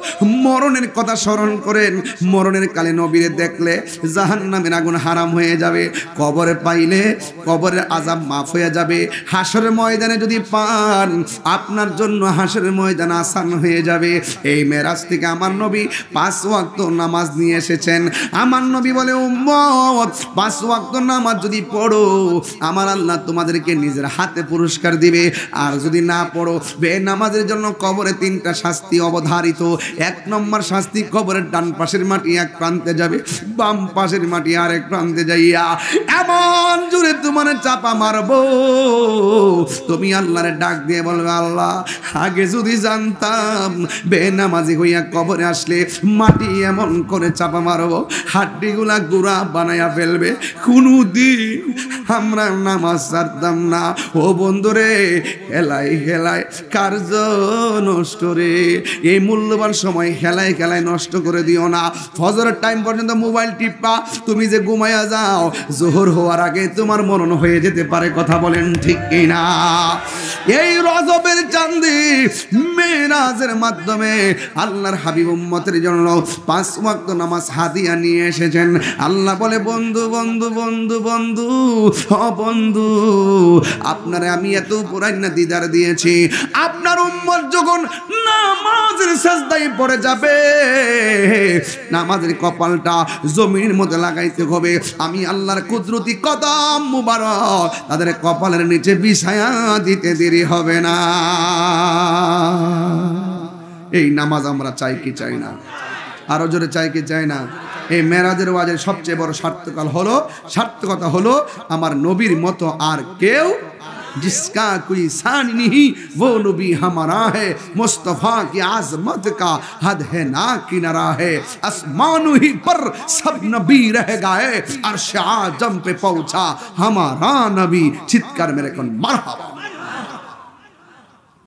মরণের কথা স্মরণ করেন। মরণের কালে নবীরে দেখলে জাহান্নামের আগুন হারাম হয়ে যাবে। কবরে পাইলে কবরের আযাব মাফ হয়ে যাবে। হাসরের ময়দানে যদি পান আপনার জন্য হাসরের ময়দান আসান হয়ে যাবে। এই মেরাজ থেকে আমার নবী 5 ওয়াক্ত নামাজ নিয়ে এসেছেন। আমার নবী বলে উম্মত 5 ওয়াক্ত নামাজ যদি পড়ো আমার আল্লাহ তোমাদেরকে নিজের হাতে পুরস্কার দিবে। আর যদি না পড়ো বেনামাজের জন্য কবরে 3টা শাস্তি অবধারিত। 1 নম্বর শাস্তি কবরের ডান পাশের মাটি এক প্রান্তে যাবে, বাম পাশের মাটি আরেক প্রান্তে যাইয়া এমন জোরে তোমার চাপা মারবো তুমি আল্লাহরে ডাক দিয়ে বলবে আল্লাহ আগে যদি জানতাম বেনামাজি হইয়া কবরে আসলে মাটি এমন করে চাপা মারবো হাড্ডিগুলা গুড়া বানাইয়া ফেলবে, কোনদিন আমরা নামাজ ছাড়তাম না। ও বন্ধুরে হেলায় হেলায় কার্য নষ্ট রে, এই মূল্যবান সময় হেলায় খেলায় নষ্ট করে দিও না। ফজরের টাইম পর্যন্ত মোবাইল টিপা তুমি যে ঘুমায়া যাও জোহর হওয়ার আগে তোমার মরণ হয়ে যেতে পারে। কথা বলেন ঠিক কিনা? এই রজবের চাঁদে মেরাজের মাধ্যমে আল্লাহর হাবিব উম্মতের জন্য 5 ওয়াক্ত নামাজ হাদিয়া নিয়ে এসেছেন। আল্লাহ বলে বন্ধু বন্ধু বন্ধু বন্ধু ও বন্ধু আপনারে আমি এত পুরাইনা দিদার দিয়েছি, আপনার উম্মত যখন নামাজের সাজদায় পড়ে যাবে নামাজের কপালটা জমিনের মধ্যে লাগাইতে হবে। আমি আল্লাহর কুদরতি কদম মুবারক তাদের কপালের নিচে বিছায়া দিতে দেরি হবে না। এই নামাজ আমরা চাই কি চাই না? আরো জোরে চাই কি চাই না? এই মেরাজের ওয়াজের সবচেয়ে বড় সার্থকতা হলো আমার নবীর মতো আর কেউ जिसका कोई सान नहीं वो नबी हमारा है, मुस्तफ़ा की आज़मत का हद है ना किनारा है, आसमानों ही पर सब नबी रह गए, अर्श आज़म पे पहुंचा हमारा नबी। चित्कार मेरे कौन मरहबा।